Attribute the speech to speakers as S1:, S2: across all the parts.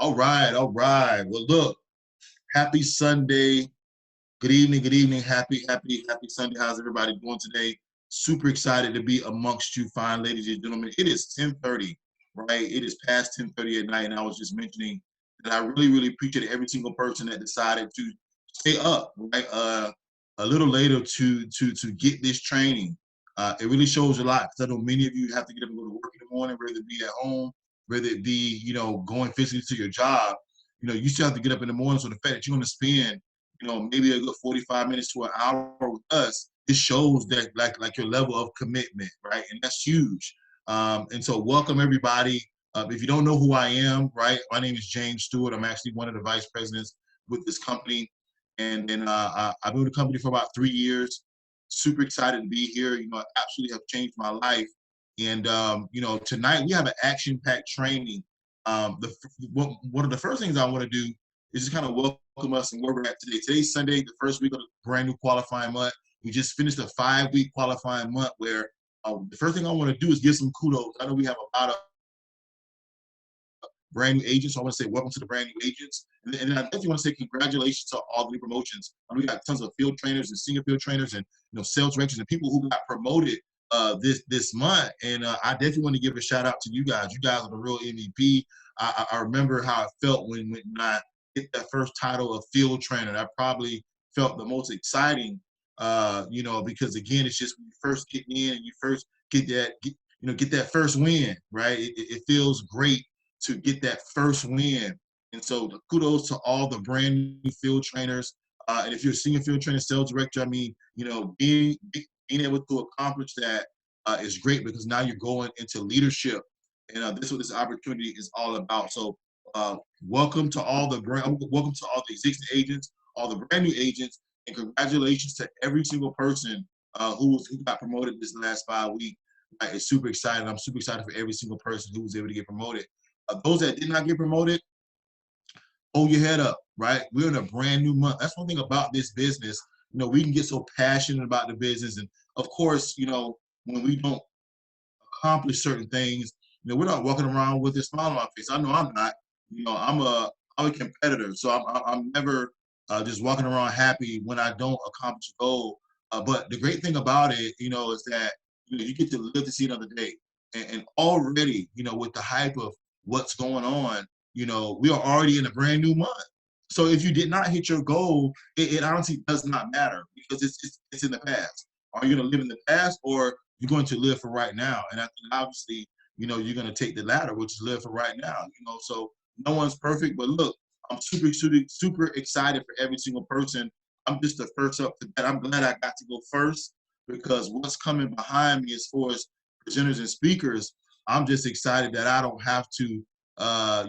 S1: All right, all right. Well, look, happy Sunday. Good evening. Happy Sunday. How's everybody doing today? Super excited to be amongst you fine ladies and gentlemen. It is 10:30, right? It is past 10:30 at night, and I was just mentioning that I really appreciate every single person that decided to stay up, right? A little later to get this training. It really shows a lot because I know many of you have to get up and go to work in the morning, whether it be at home, whether it be, going physically to your job. You still have to get up in the morning. So the fact that you're going to spend maybe a good 45 minutes to an hour with us, it shows that like your level of commitment, right? And that's huge. And so welcome everybody. If you don't know who I am, right? My name is James Stewart. I'm actually one of the vice presidents with this company. And then I've been with the company for about 3 years. Super excited to be here. I absolutely have changed my life. And, tonight we have an action-packed training. One of the first things I want to do is just kind of welcome us and where we're at today. Today's Sunday, the first week of the brand new qualifying month. We just finished a 5-week qualifying month where the first thing I want to do is give some kudos. I know we have a lot of brand new agents, so I want to say welcome to the brand new agents. And I definitely want to say congratulations to all the new promotions. We got tons of field trainers and senior field trainers and sales directors and people who got promoted this month. And I definitely want to give a shout out to you guys. You guys are the real MVP. I remember how it felt when I hit that first title of field trainer. That probably felt the most exciting, because again, it's just when you first get in and you first get that first win, right? It feels great to get that first win. And so the kudos to all the brand new field trainers. And if you're a senior field trainer, sales director, being able to accomplish that is great because now you're going into leadership. And this is what this opportunity is all about. So welcome to all the existing agents, all the brand new agents, and congratulations to every single person who got promoted this last 5 weeks. It's super exciting. I'm super excited for every single person who was able to get promoted. Those that did not get promoted, hold your head up, right? We're in a brand new month. That's one thing about this business. We can get so passionate about the business. And of course, when we don't accomplish certain things, we're not walking around with a smile on our face. I know I'm not. I'm a competitor. So I'm never just walking around happy when I don't accomplish a goal. But the great thing about it, is that you get to live to see another day. And already, with the hype of what's going on, we are already in a brand new month. So if you did not hit your goal, it honestly does not matter because it's in the past. Are you going to live in the past or you're going to live for right now? And I think obviously, you're going to take the latter, which is live for right now. So no one's perfect, but look, I'm super excited for every single person. I'm just the first up to that. I'm glad I got to go first because what's coming behind me as far as presenters and speakers, I'm just excited that I don't have to, I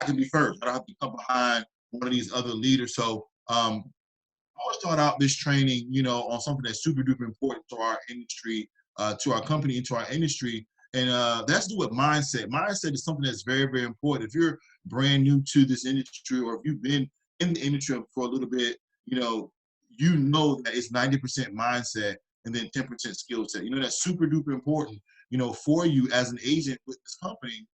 S1: can be first. I don't have to come behind one of these other leaders. So I want to start out this training, on something that's super duper important to our industry, to our company, and to our industry. And that's to do with mindset. Mindset is something that's very, very important. If you're brand new to this industry or if you've been in the industry for a little bit, that it's 90% mindset and then 10% skill set. That's super duper important, for you as an agent with this company,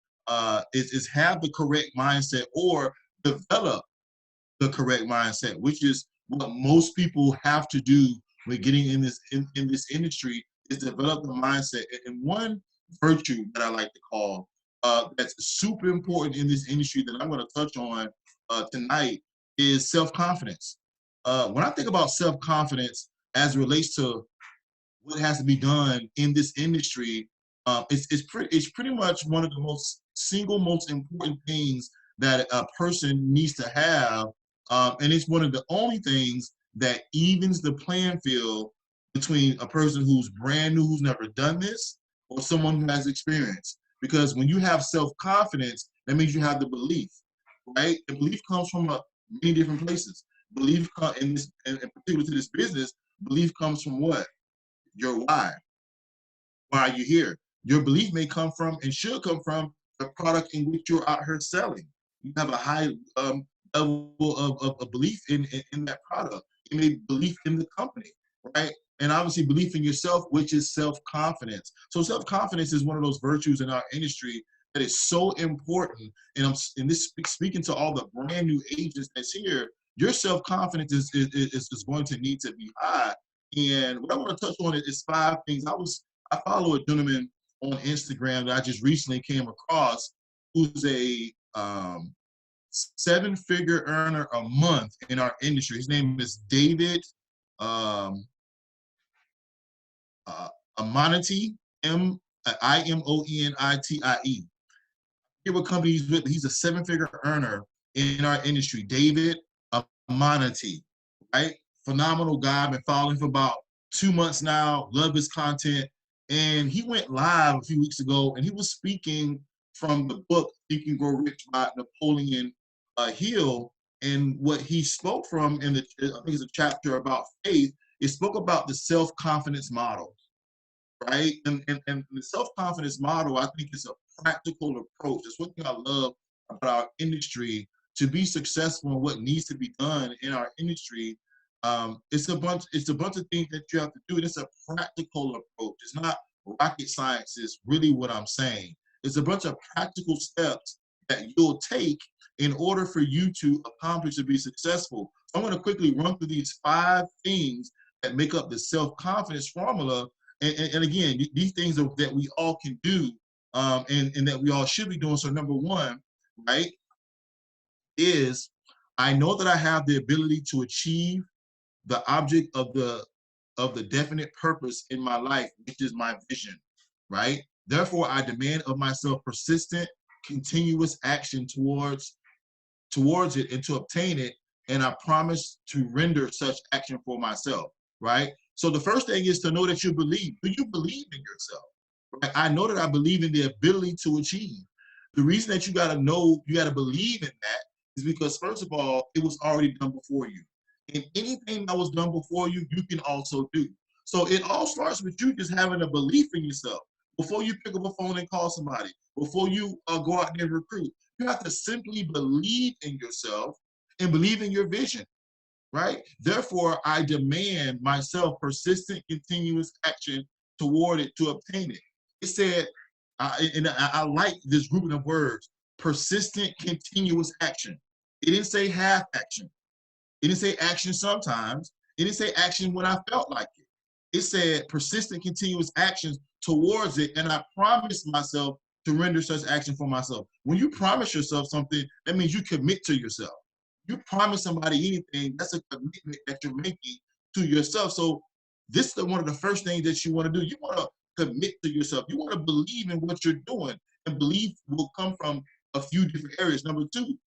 S1: is have the correct mindset or develop the correct mindset, which is what most people have to do when getting in this industry is develop the mindset. And one virtue that I like to call that's super important in this industry that I'm going to touch on tonight is self-confidence. When I think about self-confidence as it relates to what has to be done in this industry, it's pretty much one of the most important things that a person needs to have, and it's one of the only things that evens the playing field between a person who's brand new, who's never done this, or someone who has experience. Because when you have self-confidence, that means you have the belief, right? The belief comes from many different places. Belief, in particular to this business, belief comes from what? Your why. Why are you here? Your belief may come from and should come from the product in which you're out here selling. You have a high level of belief in that product. You may believe in the company, right? And obviously belief in yourself, which is self-confidence. So self-confidence is one of those virtues in our industry that is so important. And I'm this speaking to all the brand new agents that's here. Your self-confidence is going to need to be high. And what I want to touch on is 5 things. I follow a gentleman on Instagram that I just recently came across, who's a 7-figure earner a month in our industry. His name is David Amoniti, Imoenitie. What company he's with? He's a 7-figure earner in our industry. David Amoniti, right? Phenomenal guy. Been following for about 2 months now. Love his content. And he went live a few weeks ago, and he was speaking from the book Think and Grow Rich by Napoleon Hill. And what he spoke from in the, I think it's a chapter about faith, it spoke about the self-confidence model, right? And the self-confidence model, I think, is a practical approach. It's one thing I love about our industry. To be successful in what needs to be done in our industry, it's a bunch of things that you have to do, and it's a practical approach. It's not rocket science, is really what I'm saying. It's a bunch of practical steps that you'll take in order for you to accomplish to be successful. So I'm going to quickly run through these 5 things that make up the self-confidence formula. And again, these things that we all can do, and that we all should be doing. So number 1, right, is I know that I have the ability to achieve the object of the definite purpose in my life, which is my vision, right? Therefore, I demand of myself persistent, continuous action towards it and to obtain it, and I promise to render such action for myself, right? So the first thing is to know that you believe. Do you believe in yourself? Right? I know that I believe in the ability to achieve. The reason that you got to know, you got to believe in that is because, first of all, it was already done before you. And anything that was done before you, you can also do. So it all starts with you just having a belief in yourself. Before you pick up a phone and call somebody, before you go out there and recruit, you have to simply believe in yourself and believe in your vision, right? Therefore, I demand myself persistent, continuous action toward it to obtain it. It said, and I like this grouping of words, persistent, continuous action. It didn't say half action. It didn't say action sometimes. It didn't say action when I felt like it. It said persistent, continuous actions towards it, and I promised myself to render such action for myself. When you promise yourself something, that means you commit to yourself. You promise somebody anything, that's a commitment that you're making to yourself. So this is one of the first things that you want to do. You want to commit to yourself. You want to believe in what you're doing, and belief will come from a few different areas. Number 2,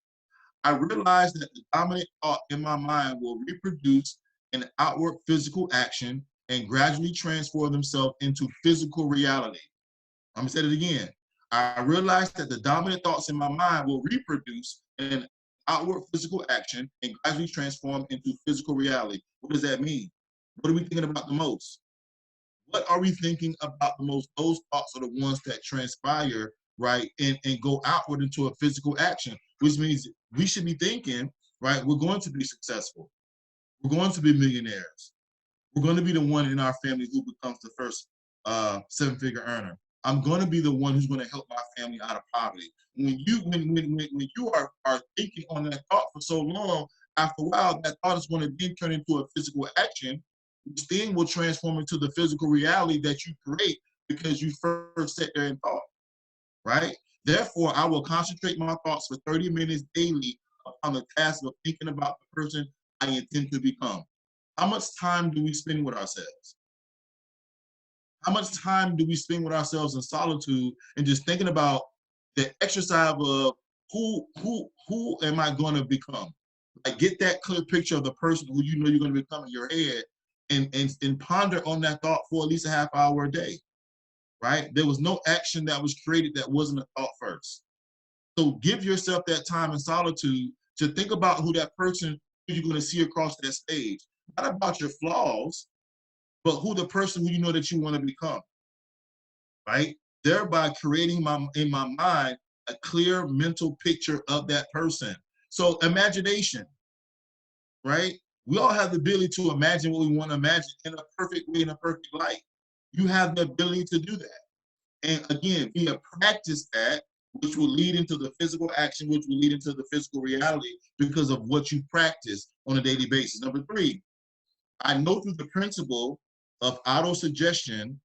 S1: I realize that the dominant thought in my mind will reproduce an outward physical action and gradually transform themselves into physical reality. I'm gonna say it again. I realize that the dominant thoughts in my mind will reproduce an outward physical action and gradually transform into physical reality. What does that mean? What are we thinking about the most? What are we thinking about the most? Those thoughts are the ones that transpire, right, and go outward into a physical action, which means we should be thinking, right, we're going to be successful. We're going to be millionaires. We're going to be the one in our family who becomes the first 7-figure earner. I'm going to be the one who's going to help my family out of poverty. When you are thinking on that thought for so long, after a while, that thought is going to then turn into a physical action, which then will transform into the physical reality that you create because you first sat there and thought, right? Therefore, I will concentrate my thoughts for 30 minutes daily on the task of thinking about the person I intend to become. How much time do we spend with ourselves? How much time do we spend with ourselves in solitude and just thinking about the exercise of who am I going to become? Like, get that clear picture of the person who you know you're going to become in your head, and ponder on that thought for at least a half hour a day, right? There was no action that was created that wasn't a thought first. So give yourself that time in solitude to think about who that person who you're going to see across that stage. Not about your flaws, but who the person who you know that you want to become, right? Thereby creating in my mind a clear mental picture of that person. So imagination, right? We all have the ability to imagine what we want to imagine in a perfect way, in a perfect light. You have the ability to do that. And again, via practice that, which will lead into the physical action, which will lead into the physical reality because of what you practice on a daily basis. Number 3, I know through the principle of auto-suggestion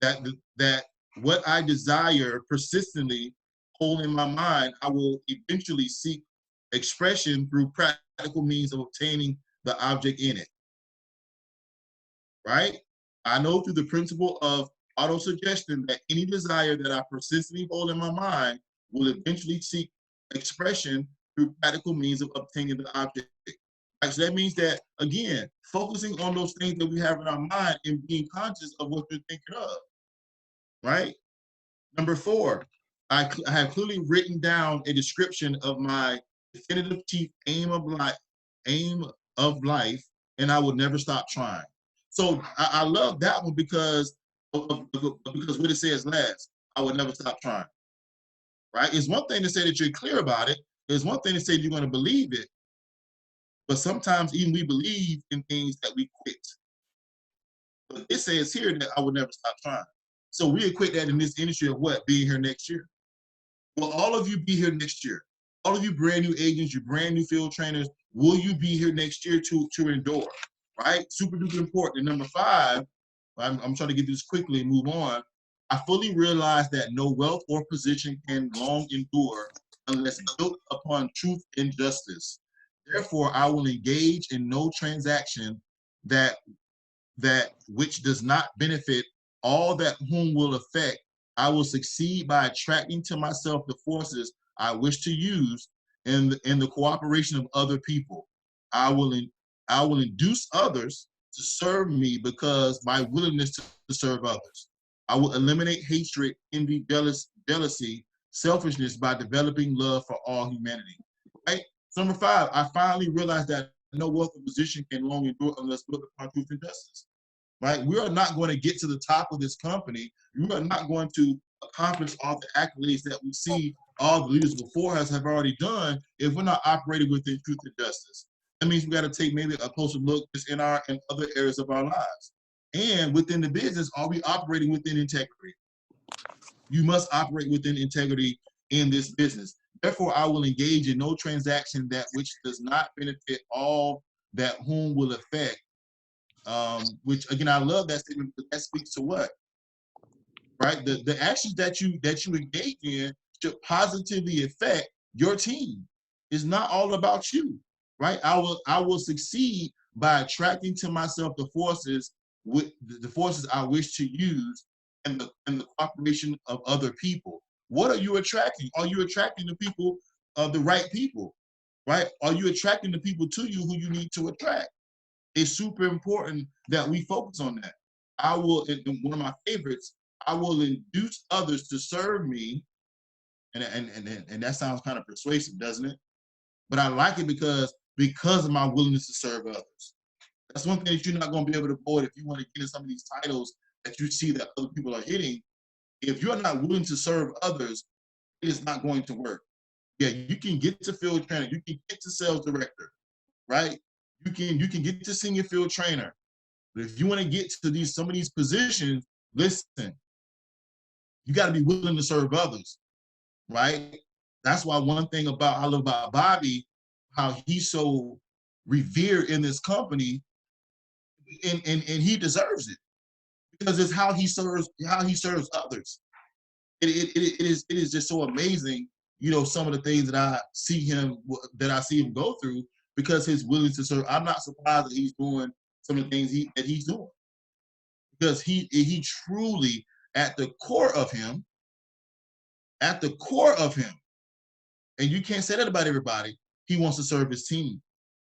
S1: that what I desire persistently hold in my mind, I will eventually seek expression through practical means of obtaining the object in it, right? I know through the principle of auto-suggestion that any desire that I persistently hold in my mind will eventually seek expression through practical means of obtaining the object. Right? So that means that, again, focusing on those things that we have in our mind and being conscious of what you're thinking of, right? Number 4, I have clearly written down a description of my definitive chief aim of life, and I will never stop trying. So I love that one because because what it says last, I will never stop trying. Right? It's one thing to say that you're clear about it. It's one thing to say you're going to believe it, but sometimes even we believe in things that we quit. But it says here that I will never stop trying. So we equate that in this industry of what? Being here next year. Will all of you be here next year? All of you brand new agents, you brand new field trainers, will you be here next year to endure? Right? Super duper important. And number 5, I'm trying to get this quickly and move on. I fully realize that no wealth or position can long endure unless built upon truth and justice. Therefore, I will engage in no transaction that which does not benefit all that whom will affect. I will succeed by attracting to myself the forces I wish to use in the cooperation of other people. I will induce others to serve me because my willingness to serve others. I will eliminate hatred, envy, jealousy, selfishness by developing love for all humanity. Right? So number 5, I finally realized that no wealth or position can long endure unless built upon truth and justice. Right? We are not going to get to the top of this company. We are not going to accomplish all the accolades that we see all the leaders before us have already done if we're not operating within truth and justice. That means we got to take maybe a closer look just in other areas of our lives. And within the business, are we operating within integrity? You must operate within integrity in this business. Therefore, I will engage in no transaction that which does not benefit all that whom will affect. Which again, I love that statement, but that speaks to what? Right? The actions that you engage in should positively affect your team. It's not all about you, right? I will succeed by attracting to myself the forces I wish to use and the cooperation of other people. What are you attracting? Are you attracting the people the right people? Right? Are you attracting the people to you who you need to attract? It's super important that we focus on that. I will, and one of my favorites, I will induce others to serve me, and that sounds kind of persuasive, doesn't it? But I like it because of my willingness to serve others. That's one thing that you're not going to be able to avoid if you want to get in some of these titles that you see that other people are hitting. If you're not willing to serve others, it is not going to work. Yeah, you can get to field trainer, you can get to sales director, right? You can get to senior field trainer. But if you want to get to some of these positions, listen, you got to be willing to serve others, right? That's why one thing I love about Bobby, how he's so revered in this company, and he deserves it because it's how he serves others. It is just so amazing, some of the things that I see him go through because his willingness to serve. I'm not surprised that he's doing some of the things that he's doing because he truly at the core of him, and you can't say that about everybody. He wants to serve his team,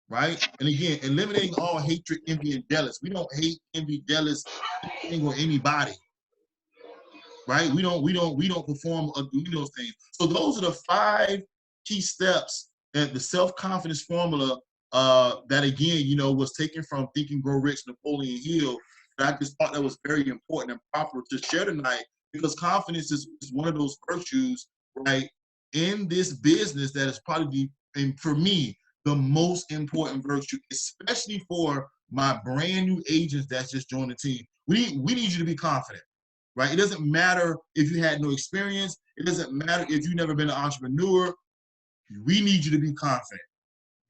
S1: right? And again, eliminating all hatred, envy, and jealous. We don't hate, envy, jealous, or anybody. Right? We don't perform those things. So those are the 5 key steps and the self-confidence formula that again, was taken from Think and Grow Rich, Napoleon Hill. And I just thought that was very important and proper to share tonight because confidence is one of those virtues, right, in this business that is probably, and for me, the most important virtue, especially for my brand new agents that's just joined the team. We need you to be confident. Right? It doesn't matter if you had no experience. It doesn't matter if you've never been an entrepreneur. We need you to be confident.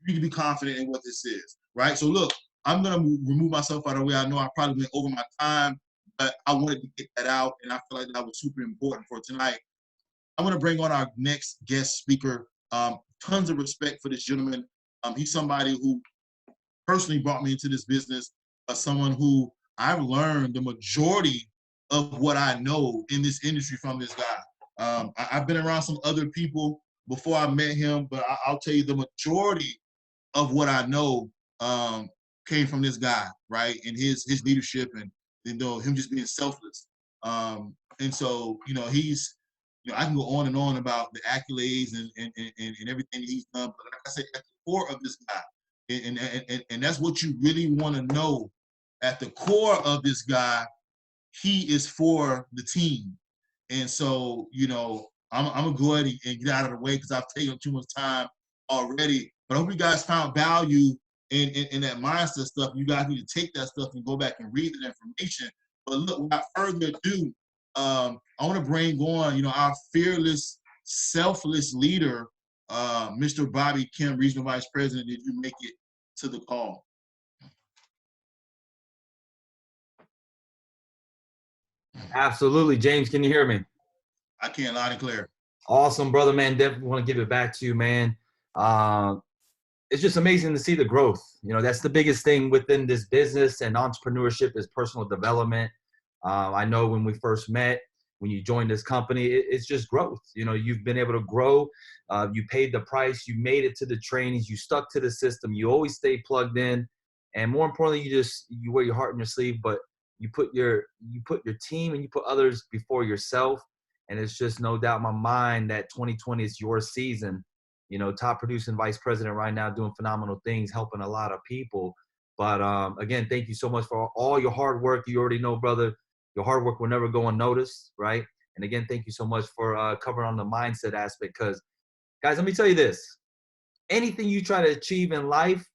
S1: You need to be confident in what this is, right? So look, I'm gonna remove myself out of the way. I know I probably went over my time, but I wanted to get that out, and I feel like that was super important for tonight. I want to bring on our next guest speaker. Tons of respect for this gentleman. He's somebody who personally brought me into this business, someone who I've learned the majority of what I know in this industry from this guy. I've been around some other people before I met him, but I'll tell you the majority of what I know came from this guy, right? And his leadership and him just being selfless. And so, he's, I can go on and on about the accolades and everything that he's done. But like I said, at the core of this guy, and that's what you really want to know. At the core of this guy, he is for the team. And so, I'm gonna go ahead and get out of the way because I've taken too much time already. But I hope you guys found value in that mindset stuff. You guys need to take that stuff and go back and read the information. But look, without further ado, I want to bring on, our fearless, selfless leader, Mr. Bobby Kim, Regional Vice President. Did you make it to the call?
S2: Absolutely. James, can you hear me?
S1: I can, loud and clear.
S2: Awesome, brother, man. Definitely want to give it back to you, man. It's just amazing to see the growth. That's the biggest thing within this business and entrepreneurship is personal development. I know when we first met, when you joined this company, it's just growth. You've been able to grow. You paid the price. You made it to the trainings. You stuck to the system. You always stay plugged in. And more importantly, you wear your heart in your sleeve, but you put your team and you put others before yourself. And it's just no doubt in my mind that 2020 is your season. Top producing vice president right now, doing phenomenal things, helping a lot of people. But again, thank you so much for all your hard work. You already know, brother, your hard work will never go unnoticed, right? And again, thank you so much for covering on the mindset aspect. Because, guys, let me tell you this. Anything you try to achieve in life,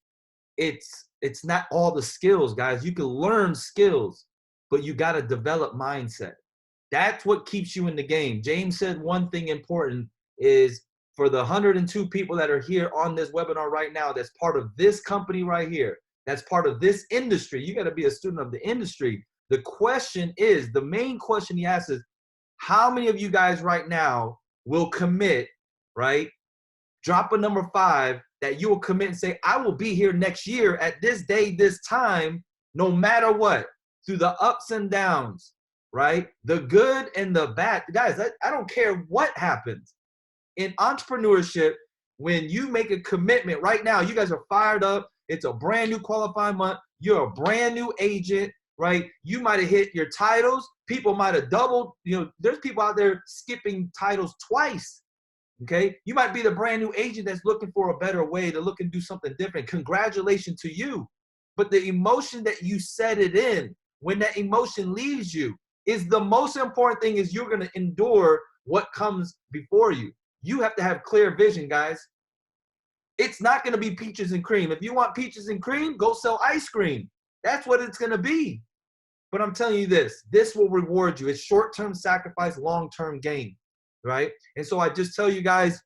S2: it's not all the skills, guys. You can learn skills, but you got to develop mindset. That's what keeps you in the game. James said one thing important is for the 102 people that are here on this webinar right now, that's part of this company right here, that's part of this industry. You got to be a student of the industry. The question is, the main question he asks is, how many of you guys right now will commit, right? Drop a number 5 that you will commit and say, I will be here next year at this day, this time, no matter what, through the ups and downs, right? The good and the bad. Guys, I don't care what happens. In entrepreneurship, when you make a commitment right now, you guys are fired up. It's a brand new qualifying month. You're a brand new agent, right? You might have hit your titles. People might have doubled. There's people out there skipping titles twice, okay? You might be the brand new agent that's looking for a better way to look and do something different. Congratulations to you. But the emotion that you set it in, when that emotion leaves you, is the most important thing is you're going to endure what comes before you. You have to have clear vision, guys. It's not going to be peaches and cream. If you want peaches and cream, go sell ice cream. That's what it's going to be. But I'm telling you this will reward you. It's short-term sacrifice, long-term gain, right? And so I just tell you guys,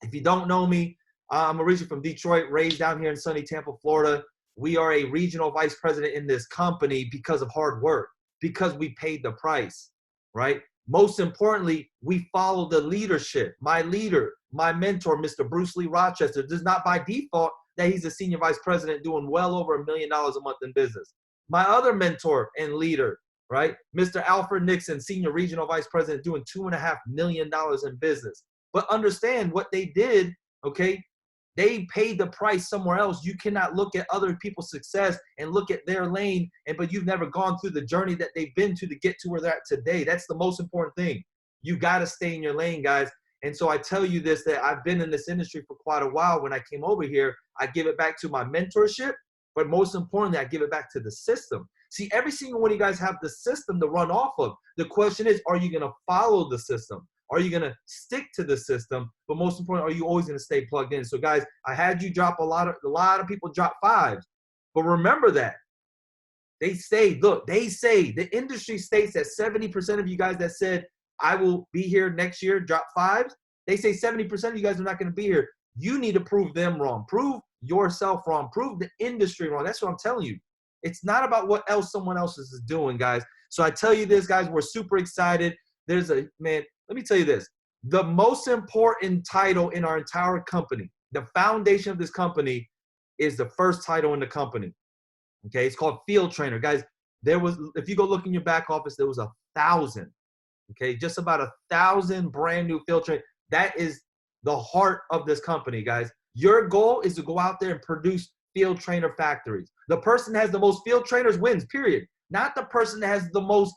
S2: if you don't know me, I'm originally from Detroit, raised down here in sunny Tampa, Florida. We are a regional vice president in this company because of hard work, because we paid the price, right? Most importantly, we follow the leadership. My leader, my mentor, Mr. Bruce Lee Rochester, does not by default that he's a senior vice president doing well over $1 million a month in business. My other mentor and leader, right? Mr. Alfred Nixon, senior regional vice president, doing $2.5 million in business. But understand what they did, okay? They paid the price somewhere else. You cannot look at other people's success and look at their lane, but you've never gone through the journey that they've been to get to where they're at today. That's the most important thing. You got to stay in your lane, guys. And so I tell you this, that I've been in this industry for quite a while. When I came over here, I give it back to my mentorship, but most importantly, I give it back to the system. See, every single one of you guys have the system to run off of. The question is, are you going to follow the system? Are you going to stick to the system? But most importantly, are you always going to stay plugged in? So guys, I had you drop a lot of people drop 5s, but remember that they say, look, they say the industry states that 70% of you guys that said, I will be here next year, drop 5s. They say 70% of you guys are not going to be here. You need to prove them wrong. Prove yourself wrong. Prove the industry wrong. That's what I'm telling you. It's not about what else someone else is doing, guys. So I tell you this, guys, we're super excited. Man, let me tell you this. The most important title in our entire company, the foundation of this company, is the first title in the company. Okay, it's called field trainer. Guys, if you go look in your back office, there was 1,000. Okay, just about 1,000 brand new field trainers. That is the heart of this company, guys. Your goal is to go out there and produce field trainer factories. The person that has the most field trainers wins, period. Not the person that has the most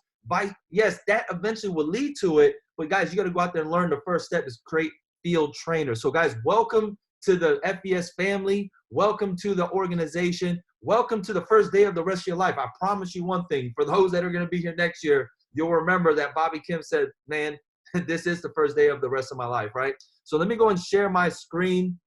S2: yes, that eventually will lead to it. But guys, you got to go out there and learn. The first step is create field trainers. So guys, welcome to the FBS family. Welcome to the organization. Welcome to the first day of the rest of your life. I promise you one thing. For those that are going to be here next year, you'll remember that Bobby Kim said, man, this is the first day of the rest of my life, right? So let me go and share my screen.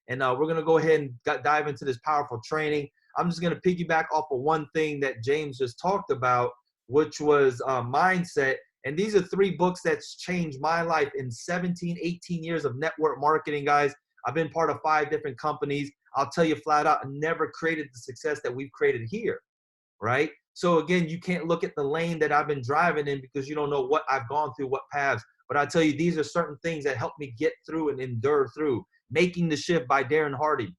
S2: And we're going to go ahead and dive into this powerful training. I'm just going to piggyback off of one thing that James just talked about, which was mindset. And these are 3 books that's changed my life in 17, 18 years of network marketing, guys. I've been part of 5 different companies. I'll tell you flat out, I never created the success that we've created here, right? So again, you can't look at the lane that I've been driving in because you don't know what I've gone through, what paths. But I tell you, these are certain things that help me get through and endure through. Making the Shift by Darren Hardy.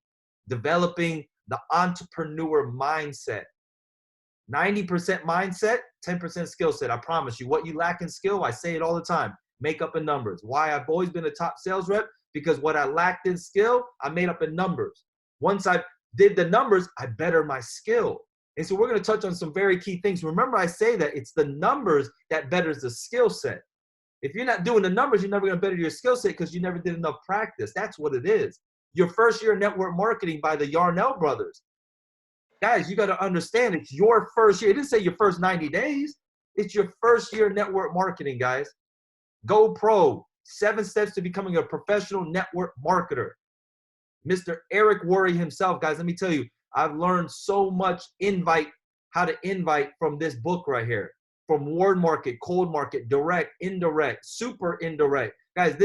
S2: Developing the entrepreneur mindset. 90% mindset, 10% skill set. I promise you, what you lack in skill, I say it all the time, make up in numbers. Why I've always been a top sales rep? Because what I lacked in skill, I made up in numbers. Once I did the numbers, I bettered my skill. And so we're going to touch on some very key things. Remember, I say that it's the numbers that betters the skill set. If you're not doing the numbers, you're never going to better your skill set because you never did enough practice. That's what it is. Your first year network marketing by the Yarnell brothers. Guys, you got to understand it's your first year. It didn't say your first 90 days. It's your first year network marketing, guys. Go Pro. 7 steps to becoming a professional network marketer. Mr. Eric Worre himself, guys, let me tell you, I've learned so much how to invite from this book right here. From warm market, cold market, direct, indirect, super indirect. Guys,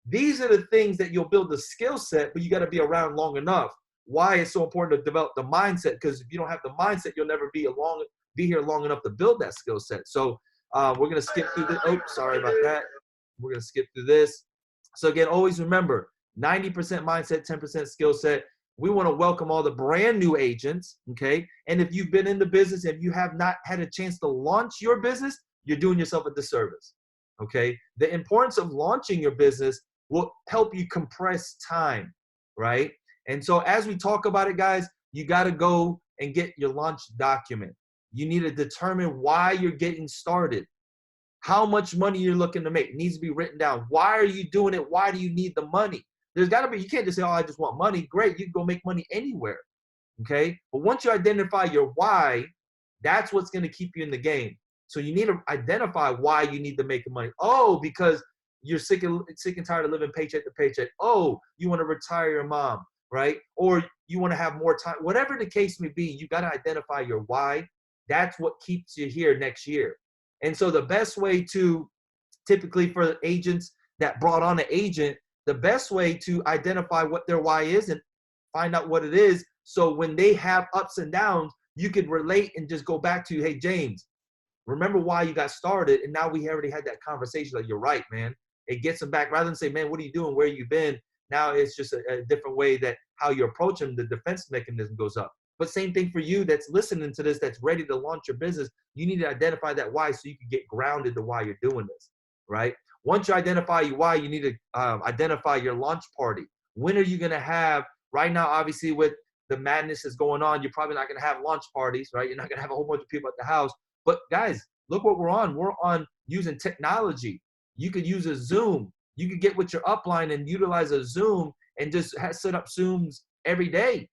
S2: these are the things that you'll build the skill set, but you got to be around long enough. Why it's so important to develop the mindset, because if you don't have the mindset, you'll never be here long enough to build that skill set. So we're going to skip through this. Oh, sorry about that. We're going to skip through this. So again, always remember, 90% mindset, 10% skill set. We want to welcome all the brand new agents, okay? And if you've been in the business, if you have not had a chance to launch your business, you're doing yourself a disservice, okay? The importance of launching your business will help you compress time, right? And so as we talk about it, guys, you got to go and get your launch document. You need to determine why you're getting started, how much money you're looking to make. It needs to be written down. Why are you doing it? Why do you need the money? There's got to be, you can't just say, oh, I just want money. Great, you can go make money anywhere, okay? But once you identify your why, that's what's going to keep you in the game. So you need to identify why you need to make the money. Oh, because you're sick and tired of living paycheck to paycheck. Oh, you want to retire your mom, right? Or you want to have more time. Whatever the case may be, you got to identify your why. That's what keeps you here next year. And so the best way to, typically for the agents that brought on an agent, the best way to identify what their why is and find out what it is, so when they have ups and downs, you could relate and just go back to, hey, James, remember why you got started? And now we already had that conversation. Like, you're right, man. It gets them back. Rather than say, man, what are you doing? Where you been? Now it's just a different way that how you approach them, the defense mechanism goes up. But same thing for you that's listening to this, that's ready to launch your business. You need to identify that why so you can get grounded to why you're doing this, right? Once you identify your why, you need to identify your launch party. When are you going to have, right now, obviously with the madness that's going on, you're probably not going to have launch parties, right? You're not going to have a whole bunch of people at the house. But guys, look what we're on. We're on using technology. You could use a Zoom. You could get with your upline and utilize a Zoom and just set up Zooms every day,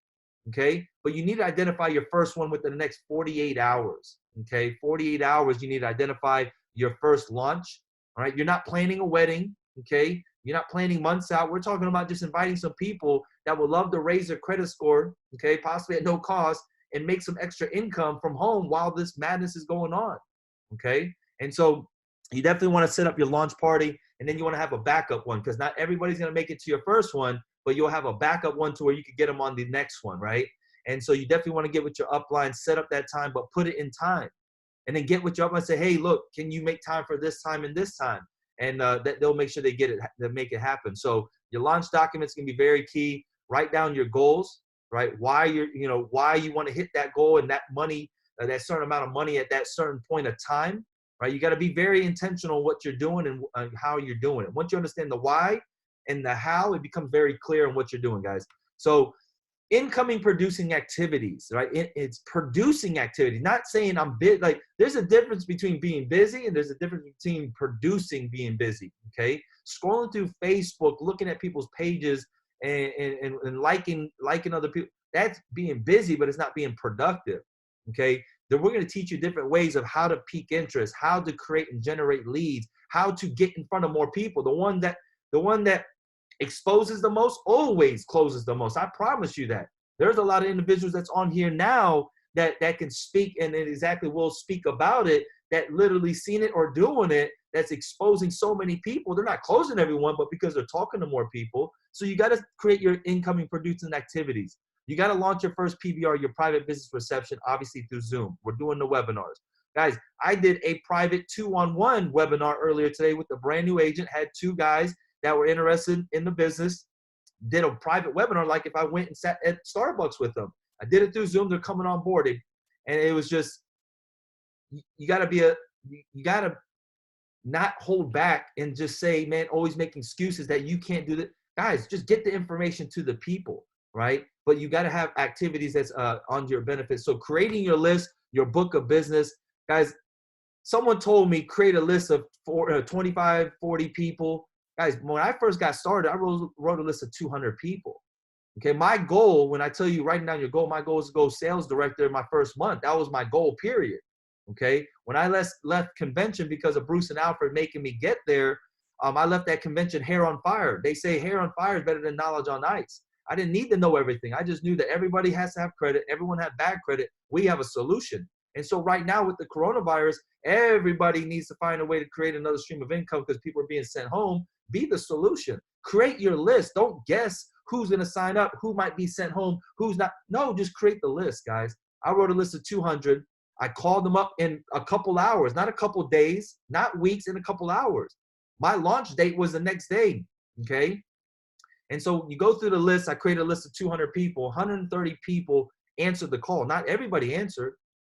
S2: okay? But you need to identify your first one within the next 48 hours, okay? 48 hours, you need to identify your first launch. All right, you're not planning a wedding, okay? You're not planning months out. We're talking about just inviting some people that would love to raise their credit score, okay, possibly at no cost, and make some extra income from home while this madness is going on, okay? And so you definitely want to set up your launch party, and then you want to have a backup one, because not everybody's going to make it to your first one, but you'll have a backup one to where you can get them on the next one, right? And so you definitely want to get with your upline, set up that time, but put it in time. And then get with your upline and say, hey, look, can you make time for this time and this time? And that they'll make sure they get it, they make it happen. So your launch documents can be very key. Write down your goals, right? Why why you want to hit that goal and that money, that certain amount of money at that certain point of time, right? You got to be very intentional what you're doing and how you're doing it. Once you understand the why and the how, it becomes very clear on what you're doing, guys. So incoming producing activities, right? It's producing activity, not saying I'm busy. Like, there's a difference between being busy and there's a difference between producing being busy, okay? Scrolling through Facebook, looking at people's pages and liking other people, that's being busy, but it's not being productive, okay? Then we're going to teach you different ways of how to pique interest, how to create and generate leads, how to get in front of more people. The one that exposes the most always closes the most. I promise you that. There's a lot of individuals that's on here now that can speak and exactly will speak about it, that literally seen it or doing it, that's exposing so many people. They're not closing everyone, but because they're talking to more people. So you got to create your incoming producing activities. You got to launch your first PBR, your private business reception, obviously through Zoom. We're doing the webinars. Guys, I did a private 2-on-1 webinar earlier today with a brand new agent, had 2 guys that were interested in the business, did a private webinar like if I went and sat at Starbucks with them. I did it through Zoom. They're coming on board. And it was just, you got to not hold back and just say, man, always make excuses that you can't do that. Guys, just get the information to the people, right? But you got to have activities that's on your benefit. So creating your list, your book of business. Guys, someone told me create a list of 25, 40 people. Guys, when I first got started, I wrote a list of 200 people. Okay, my goal, when I tell you writing down your goal, my goal is to go sales director in my first month. That was my goal, period. Okay, when I left convention because of Bruce and Alfred making me get there, I left that convention hair on fire. They say hair on fire is better than knowledge on ice. I didn't need to know everything. I just knew that everybody has to have credit. Everyone had bad credit. We have a solution. And so right now with the coronavirus, everybody needs to find a way to create another stream of income because people are being sent home. Be the solution. Create your list. Don't guess who's going to sign up, who might be sent home, who's not. No, just create the list, guys. I wrote a list of 200. I called them up in a couple hours, not a couple days, not weeks, in a couple hours. My launch date was the next day, okay? And so you go through the list. I created a list of 200 people. 130 people answered the call. Not everybody answered.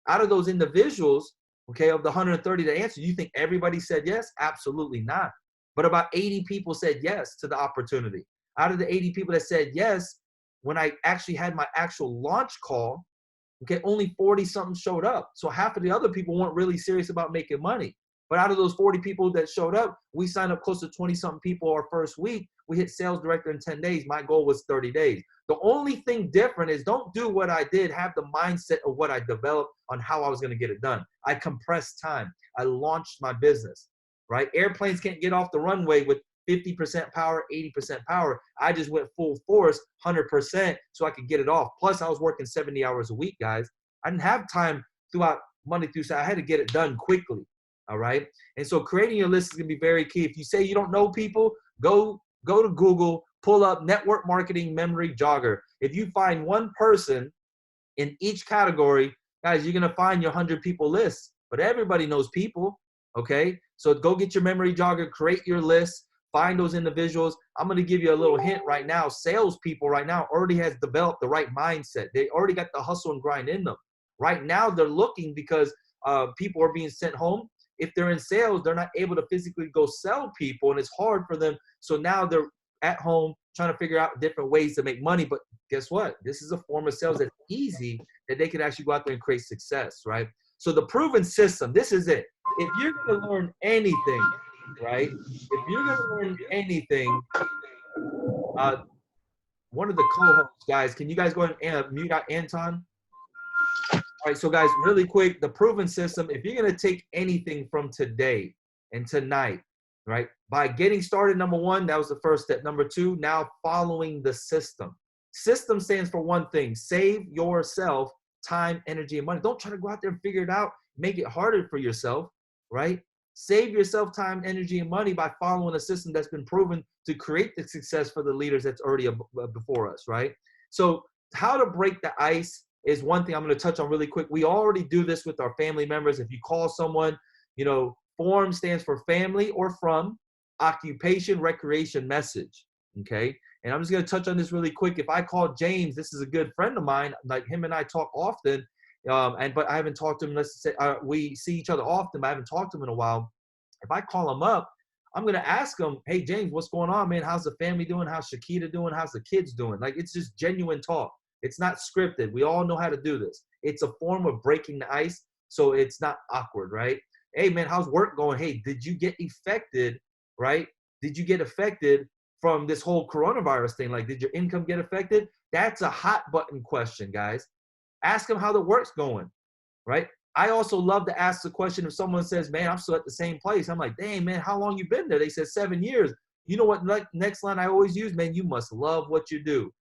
S2: Out of those individuals, okay, of the 130 that answered, you think everybody said yes? Absolutely not. But about 80 people said yes to the opportunity. Out of the 80 people that said yes, when I actually had my actual launch call, okay, only 40-something showed up. So half of the other people weren't really serious about making money. But out of those 40 people that showed up, we signed up close to 20-something people our first week. We hit sales director in 10 days. My goal was 30 days. The only thing different is don't do what I did. Have the mindset of what I developed on how I was going to get it done. I compressed time. I launched my business, right? Airplanes can't get off the runway with 50% power, 80% power. I just went full force, 100%, so I could get it off. Plus, I was working 70 hours a week, guys. I didn't have time throughout Monday through Saturday. I had to get it done quickly, all right? And so creating your list is going to be very key. If you say you don't know people, go to Google, pull up network marketing memory jogger. If you find one person in each category, guys, you're going to find your 100 people list. But everybody knows people, okay? So go get your memory jogger, create your list. Find those individuals. I'm going to give you a little hint right now. Salespeople right now already has developed the right mindset. They already got the hustle and grind in them. Right now, they're looking because people are being sent home. If they're in sales, they're not able to physically go sell people, and it's hard for them. So now they're at home trying to figure out different ways to make money. But guess what? This is a form of sales that's easy that they can actually go out there and create success, right? So the proven system, this is it. If you're going to learn anything, right? If you're going to learn anything, one of the co-hosts, guys, can you guys go ahead and mute out Anton? All right, so guys, really quick, the proven system, if you're going to take anything from today and tonight, right, by getting started, number one, that was the first step. Number two, now following the system. System stands for one thing: save yourself time, energy, and money. Don't try to go out there and figure it out, make it harder for yourself, right? Save yourself time, energy, and money by following a system that's been proven to create the success for the leaders that's already before us, right? So how to break the ice is one thing I'm going to touch on really quick. We already do this with our family members. If you call someone, you know, F.O.R.M stands for family or from, occupation, recreation, message, okay? And I'm just going to touch on this really quick. If I call James, this is a good friend of mine, like him and I talk often, but I haven't talked to him, let's say we see each other often, but I haven't talked to him in a while. If I call him up, I'm going to ask him, hey, James, what's going on, man? How's the family doing? How's Shakita doing? How's the kids doing? Like, it's just genuine talk. It's not scripted. We all know how to do this. It's a form of breaking the ice, so it's not awkward, right? Hey, man, how's work going? Hey, did you get affected, right? Did you get affected from this whole coronavirus thing? Like, did your income get affected? That's a hot button question, guys. Ask them how the work's going, right? I also love to ask the question if someone says, man, I'm still at the same place. I'm like, dang, man, how long you been there? They said 7 years. You know what next line I always use? Man, you must love what you do.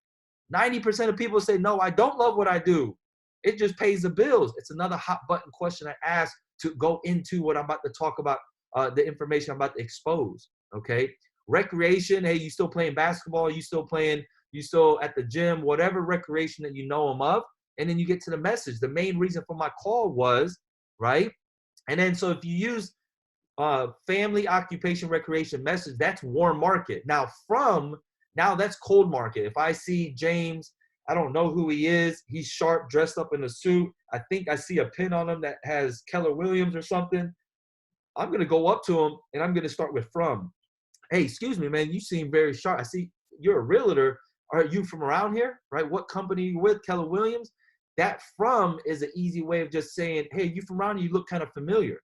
S2: 90% of people say, no, I don't love what I do. It just pays the bills. It's another hot button question I ask to go into what I'm about to talk about, the information I'm about to expose, okay? Recreation, hey, you still playing basketball? You still at the gym? Whatever recreation that you know them of. And then you get to the message. The main reason for my call was, right? And then so if you use family, occupation, recreation, message, that's warm market. Now that's cold market. If I see James, I don't know who he is. He's sharp, dressed up in a suit. I think I see a pin on him that has Keller Williams or something. I'm going to go up to him and I'm going to start with from. Hey, excuse me, man, you seem very sharp. I see you're a realtor. Are you from around here, right? What company are you with? Keller Williams? That from is an easy way of just saying, hey, you from around here? You look kind of familiar,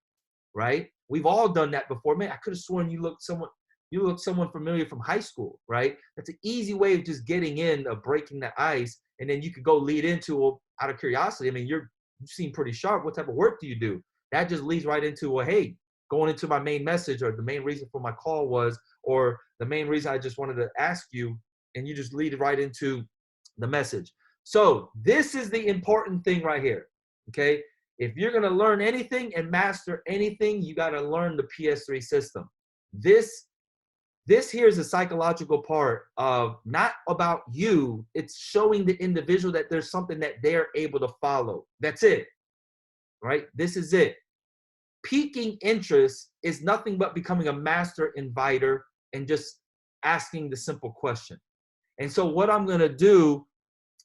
S2: right? We've all done that before. Man, I could have sworn you look someone familiar from high school, right? That's an easy way of just getting in, of breaking the ice. And then you could go lead into, well, out of curiosity, I mean, you seem pretty sharp. What type of work do you do? That just leads right into, well, hey, going into my main message, or the main reason for my call was, or the main reason I just wanted to ask you, and you just lead right into the message. So this is the important thing right here, okay? If you're going to learn anything and master anything, you got to learn the PS3 system. This here is a psychological part of not about you. It's showing the individual that there's something that they're able to follow. That's it, right? This is it. Piquing interest is nothing but becoming a master inviter and just asking the simple question. And so what I'm going to do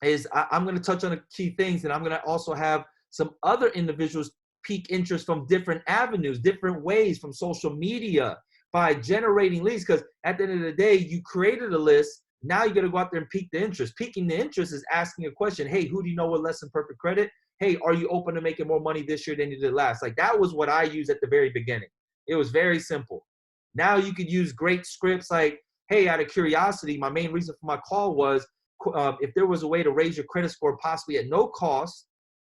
S2: is I'm going to touch on the key things, and I'm going to also have some other individuals pique interest from different avenues, different ways, from social media, by generating leads. Because at the end of the day, you created a list. Now you got to go out there and pique the interest. Piquing the interest is asking a question. Hey, who do you know with less than perfect credit? Hey, are you open to making more money this year than you did last? Like, that was what I used at the very beginning. It was very simple. Now you could use great scripts like, hey, out of curiosity, my main reason for my call was, if there was a way to raise your credit score possibly at no cost,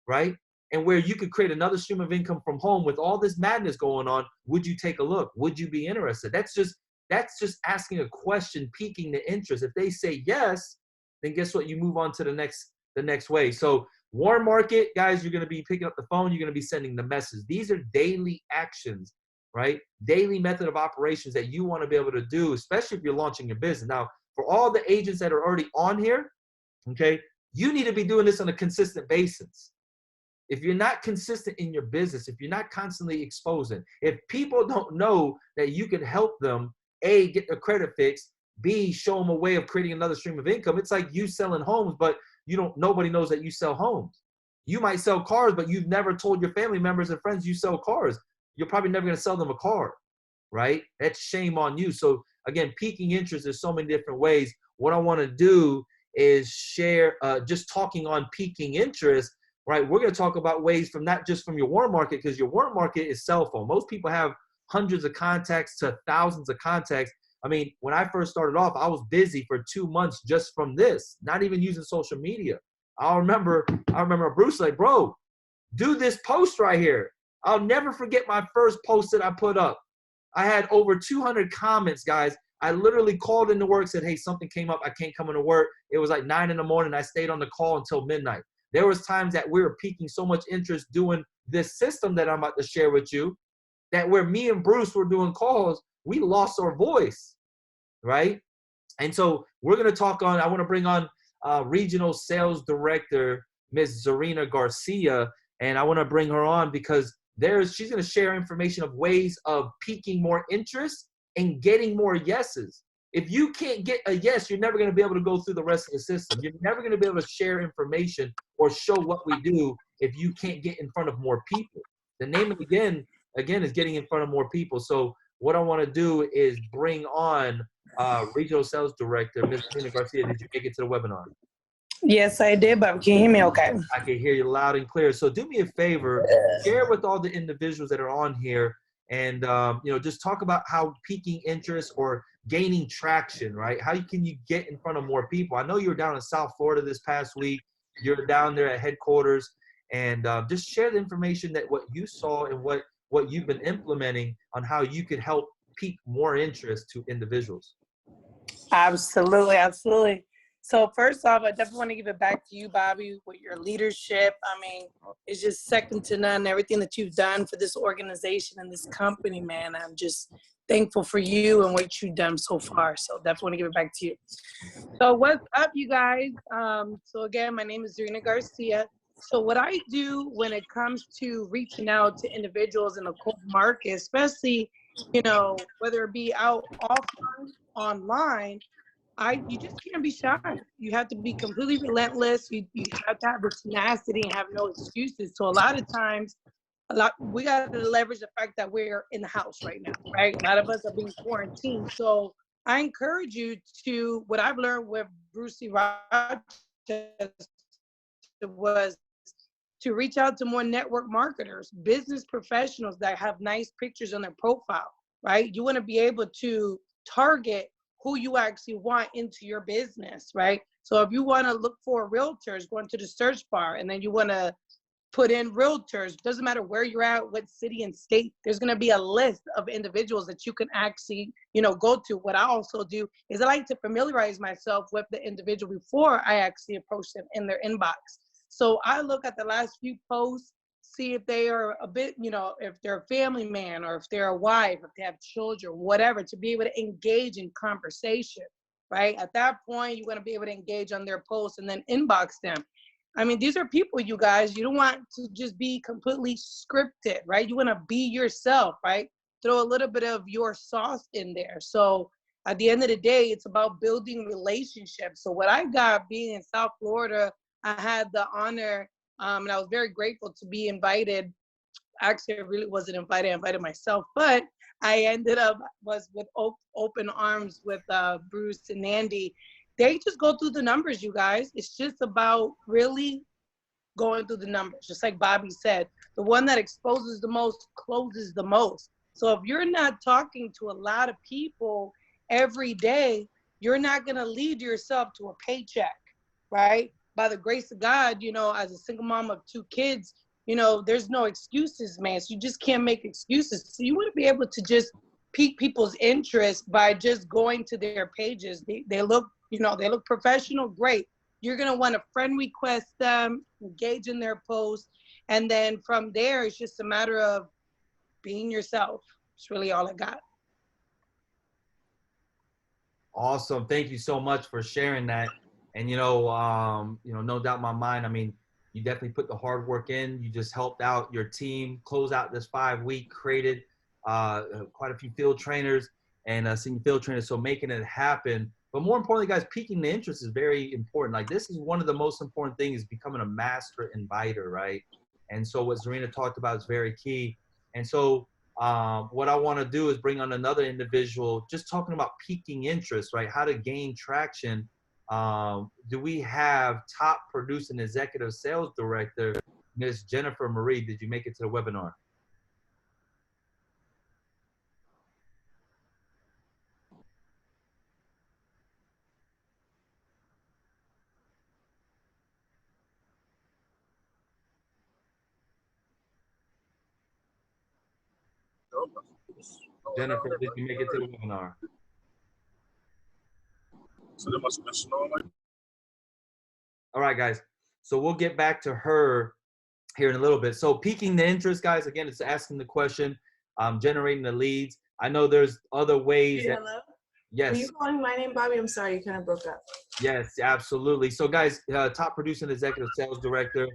S2: right? And where you could create another stream of income from home with all this madness going on, would you take a look? Would you be interested? That's just asking a question, piquing the interest. If they say yes, then guess what? You move on to the next way. So warm market, guys, you're going to be picking up the phone. You're going to be sending the message. These are daily actions, right? Daily method of operations that you want to be able to do, especially if you're launching your business. Now, for all the agents that are already on here, okay, you need to be doing this on a consistent basis. If you're not consistent in your business, if you're not constantly exposing, if people don't know that you can help them, A, get their credit fixed, B, show them a way of creating another stream of income. It's like you selling homes, but nobody knows that you sell homes. You might sell cars, but you've never told your family members and friends you sell cars. You're probably never going to sell them a car, right? That's shame on you. So again, piquing interest, there's so many different ways. What I want to do is share, just talking on piquing interest, right? We're going to talk about ways from not just from your warm market, because your warm market is cell phone. Most people have hundreds of contacts to thousands of contacts. I mean, when I first started off, I was busy for 2 months just from this, not even using social media. I remember Bruce like, bro, do this post right here. I'll never forget my first post that I put up. I had over 200 comments, guys. I literally called into work, said, hey, something came up. I can't come into work. It was like 9 in the morning. I stayed on the call until midnight. There was times that we were piquing so much interest doing this system that I'm about to share with you that where me and Bruce were doing calls, we lost our voice, right? And so we're going to talk on, I want to bring on Regional Sales Director, Ms. ZURINA Garcia, and I want to bring her on because she's going to share information of ways of piquing more interest and getting more yeses. If you can't get a yes, you're never going to be able to go through the rest of the system. You're never going to be able to share information or show what we do if you can't get in front of more people. The name of again is getting in front of more people. So what I want to do is bring on Regional Sales Director, Ms. ZURINA Garcia. Did you make it to the webinar?
S3: Yes, I did, but can you hear me okay?
S2: I can hear you loud and clear. So do me a favor, share with all the individuals that are on here and, you know, just talk about how piquing interest or gaining traction, right? How can you get in front of more people? I know you were down in South Florida this past week. You're down there at headquarters, and just share the information that what you saw and what you've been implementing on how you could help pique more interest to individuals.
S3: Absolutely, absolutely. So first off, I definitely want to give it back to you, Bobby, with your leadership. I mean, it's just second to none, everything that you've done for this organization and this company, man. I'm just thankful for you and what you've done so far. So definitely want to give it back to you. So what's up, you guys? So again, my name is ZURINA Garcia. So what I do when it comes to reaching out to individuals in the cold market, especially, you know, whether it be out offline, online, you just can't be shy. You have to be completely relentless. You have to have the tenacity and have no excuses. So a lot of times, we got to leverage the fact that we're in the house right now, right? A lot of us are being quarantined. So I encourage you to, what I've learned with Brucey Rochester was to reach out to more network marketers, business professionals that have nice pictures on their profile, right? You want to be able to target who you actually want into your business, right? So if you want to look for realtors, go into the search bar, and then you want to put in realtors, doesn't matter where you're at, what city and state, there's going to be a list of individuals that you can actually, you know, go to. What I also do is I like to familiarize myself with the individual before I actually approach them in their inbox. So I look at the last few posts, see if they are a bit, you know, if they're a family man or if they're a wife, if they have children, whatever, to be able to engage in conversation, right? At that point, you want to be able to engage on their posts and then inbox them. I mean, these are people, you guys. You don't want to just be completely scripted, right? You want to be yourself, right? Throw a little bit of your sauce in there. So at the end of the day, it's about building relationships. So what I got being in South Florida, I had the honor, and I was very grateful to be invited. Actually, I really wasn't invited. I invited myself, but I ended up was with open arms with Bruce and Andy. They just go through the numbers, you guys. It's just about really going through the numbers. Just like Bobby said, the one that exposes the most closes the most. So if you're not talking to a lot of people every day, you're not going to lead yourself to a paycheck, right? By the grace of God, you know, as a single mom of 2 kids, you know, there's no excuses, man. So you just can't make excuses. So you want to be able to just pique people's interest by just going to their pages. They look, you know, they look professional, great. You're going to want to friend request them, engage in their posts. And then from there, it's just a matter of being yourself. It's really all I got.
S2: Awesome. Thank you so much for sharing that. And, you know, no doubt in my mind, I mean, you definitely put the hard work in. You just helped out your team, close out this 5-week, created quite a few field trainers and senior field trainers. So making it happen. But more importantly, guys, piquing the interest is very important. Like, this is one of the most important things, becoming a master inviter, right? And so what ZURINA talked about is very key. And so what I want to do is bring on another individual, just talking about piquing interest, right? How to gain traction. Do we have top producing executive sales director, Ms. Jennifer Marie? Did you make it to the webinar? Jennifer, did you make it to the webinar?
S1: So there must be a snow.
S2: All right, guys. So we'll get back to her here in a little bit. So piquing the interest, guys, again, it's asking the question. generating the leads. I know there's other ways that,
S4: Hello?
S2: yes.
S4: Were you calling my name, Bobby? I'm sorry, you kind of broke up.
S2: Yes, absolutely. So guys, top producer and executive sales director,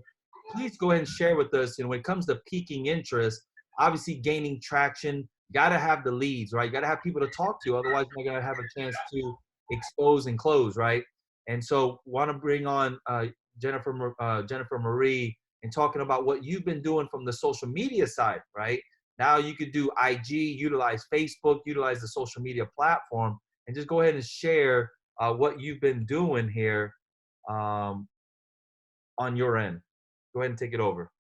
S2: please go ahead and share with us, when it comes to piquing interest, obviously gaining traction, got to have the leads, right? Got to have people to talk to. Otherwise, you're not going to have a chance to expose and close, right? And so want to bring on Jennifer Marie and talking about what you've been doing from the social media side, right? Now you could do IG, utilize Facebook, utilize the social media platform, and just go ahead and share what you've been doing here on your end. Go ahead and take it over.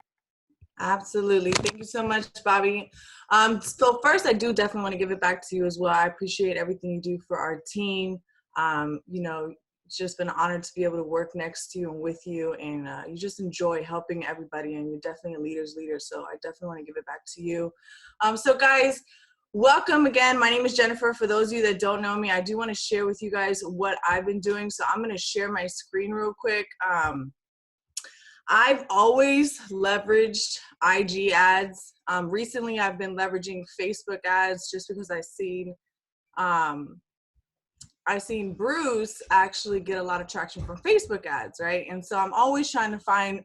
S4: Absolutely. Thank you so much, Bobby. So first, I do definitely want to give it back to you as well. I appreciate everything you do for our team. It's just been an honor to be able to work next to you and with you, and you just enjoy helping everybody, and you're definitely a leader's leader. So I definitely want to give it back to you. So guys, welcome again. My name is Jennifer. For those of you that don't know me, I do want to share with you guys what I've been doing. So I'm going to share my screen real quick. I've always leveraged IG ads. Recently, I've been leveraging Facebook ads just because I seen Bruce actually get a lot of traction from Facebook ads, right? And so I'm always trying to find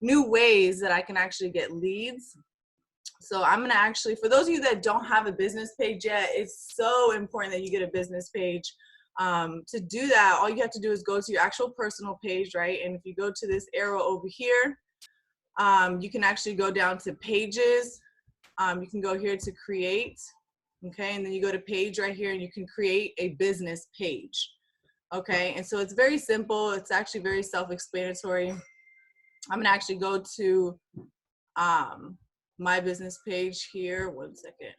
S4: new ways that I can actually get leads. So I'm going to actually, for those of you that don't have a business page yet, it's so important that you get a business page. To do that, all you have to do is go to your actual personal page, right? And if you go to this arrow over here, you can actually go down to pages. You can go here to create, okay? And then you go to page right here and you can create a business page, okay? And so it's very simple. It's actually very self-explanatory. I'm gonna actually go to my business page here. One second.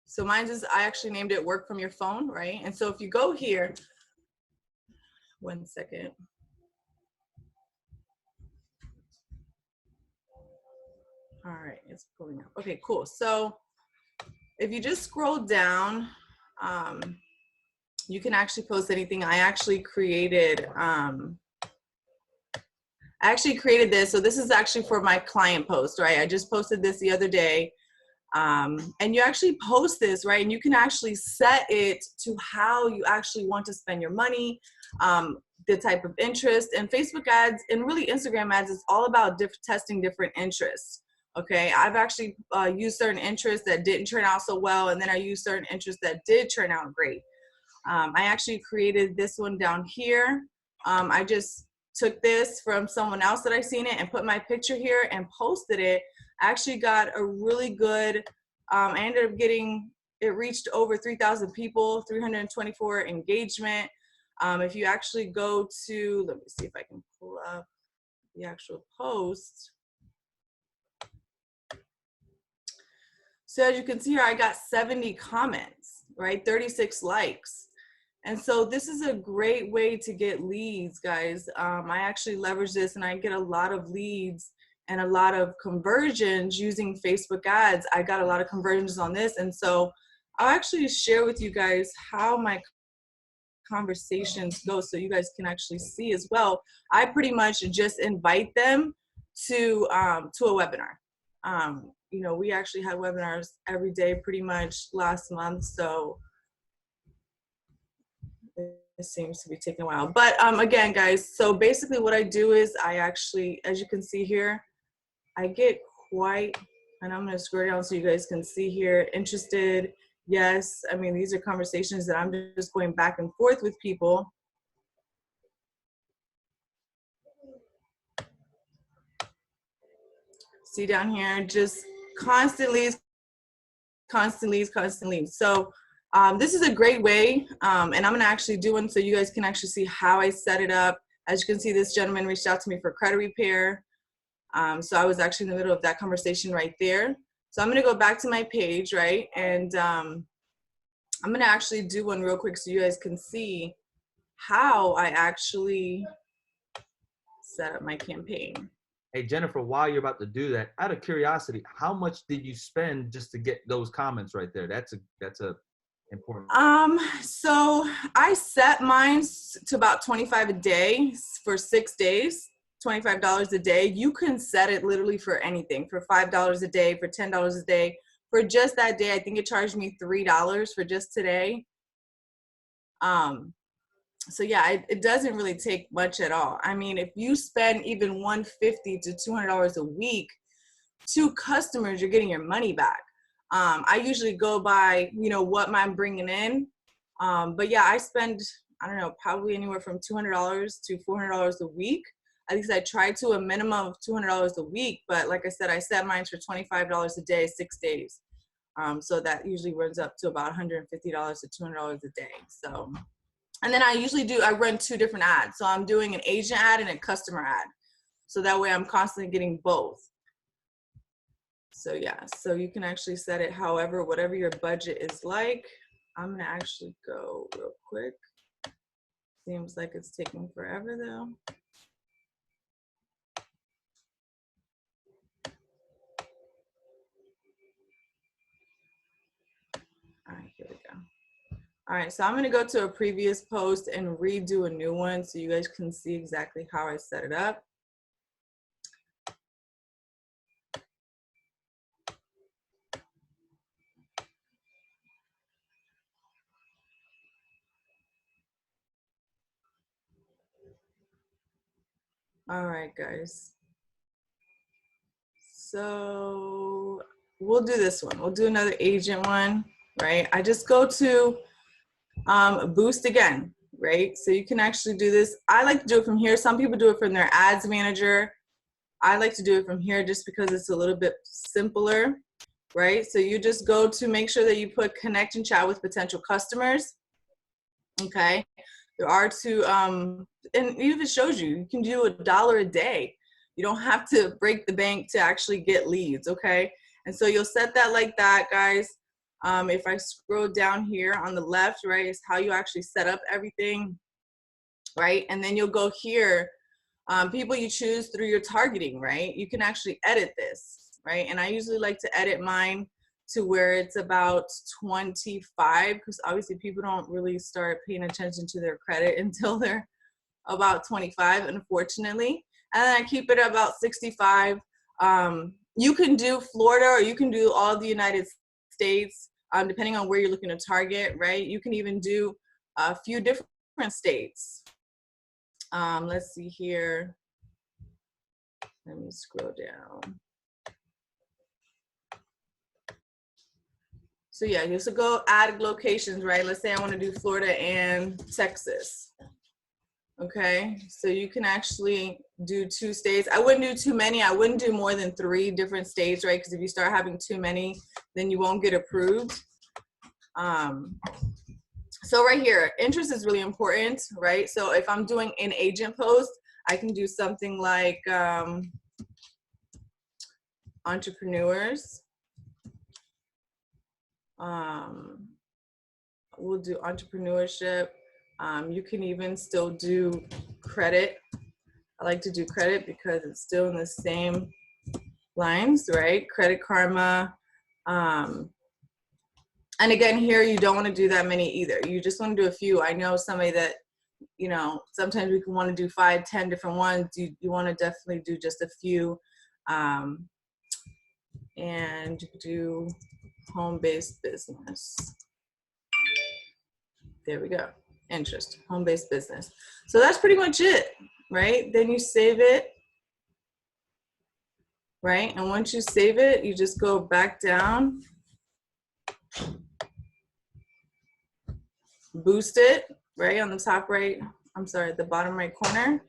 S4: So mine is, I actually named it Work From Your Phone, right? And so if you go here, one second. All right, it's pulling up. Okay, cool. So if you just scroll down, you can actually post anything. I actually created this. So this is actually for my client post, right? I just posted this the other day. And you actually post this, right? And you can actually set it to how you actually want to spend your money, the type of interest. And Facebook ads and really Instagram ads is all about testing different interests. Okay, I've actually used certain interests that didn't turn out so well, and then I used certain interests that did turn out great. I actually created this one down here. I just took this from someone else that I seen it and put my picture here and posted it. I actually got a really good, I ended up getting, it reached over 3,000 people, 324 engagement. If you actually go to, let me see if I can pull up the actual post. So as you can see here, I got 70 comments, right? 36 likes. And so this is a great way to get leads, guys. I actually leverage this and I get a lot of leads and a lot of conversions using Facebook ads. I got a lot of conversions on this. And so I'll actually share with you guys how my conversations go so you guys can actually see as well. I pretty much just invite them to a webinar. You know, we actually had webinars every day pretty much last month, so it seems to be taking a while. But again, guys, so basically what I do is I actually, as you can see here, I get quite, and I'm gonna scroll down so you guys can see here, interested, yes. I mean, these are conversations that I'm just going back and forth with people. See down here, just constant leads. So this is a great way, and I'm gonna actually do one so you guys can actually see how I set it up. As you can see, this gentleman reached out to me for credit repair. So I was actually in the middle of that conversation right there. So I'm gonna go back to my page, right? And I'm gonna actually do one real quick so you guys can see how I actually set up my campaign.
S2: Hey, Jennifer, while you're about to do that, out of curiosity, how much did you spend just to get those comments right there? That's a important. So I set mine to about 25 a day for 6 days,
S4: $25 a day, you can set it literally for anything, for $5 a day, for $10 a day. For just that day, I think it charged me $3 for just today. So yeah, it doesn't really take much at all. I mean, if you spend even $150 to $200 a week to customers, you're getting your money back. I usually go by, you know, what I'm bringing in. But yeah, I spend, I don't know, probably anywhere from $200 to $400 a week. At least I try to, a minimum of $200 a week. But like I said, I set mine for $25 a day, 6 days. So that usually runs up to about $150 to $200 a day. So, and then I run 2 different ads. So I'm doing an agent ad and a customer ad. So that way I'm constantly getting both. So yeah, so you can actually set it however, whatever your budget is like. I'm gonna actually go real quick. Seems like it's taking forever though. All right, here we go. All right, so I'm gonna go to a previous post and redo a new one so you guys can see exactly how I set it up. All right, guys. So we'll do this one. We'll do another agent one, right? I just go to boost again, right? So you can actually do this. I like to do it from here. Some people do it from their ads manager. I like to do it from here just because it's a little bit simpler, right? So you just go to make sure that you put connect and chat with potential customers. Okay. There are 2, and even it shows you can do $1 a day. You don't have to break the bank to actually get leads, okay? And so you'll set that like that, guys. If I scroll down here on the left, right, is how you actually set up everything, right? And then you'll go here, people you choose through your targeting, right? You can actually edit this, right? And I usually like to edit mine to where it's about 25, because obviously people don't really start paying attention to their credit until they're about 25, unfortunately. And then I keep it about 65. You can do Florida or you can do all the United States, depending on where you're looking to target, right? You can even do a few different states. Let's see here. Let me scroll down. So yeah, just to go add locations, right? Let's say I want to do Florida and Texas. Okay, so you can actually do 2 states. I wouldn't do too many. I wouldn't do more than 3 different states, right? Because if you start having too many, then you won't get approved. So right here, interest is really important, right? So if I'm doing an agent post, I can do something like entrepreneurs. We'll do entrepreneurship. You can even still do credit. I like to do credit because it's still in the same lines, right? Credit Karma. And again, here you don't want to do that many either. You just want to do a few. I know somebody that, you know, sometimes we can want to do 5, 10 different ones. You want to definitely do just a few. And do home-based business. There we go. Interest, home-based business. So that's pretty much it, right? Then you save it, right? And once you save it, you just go back down, boost it, right? On the top right, I'm sorry, the bottom right corner.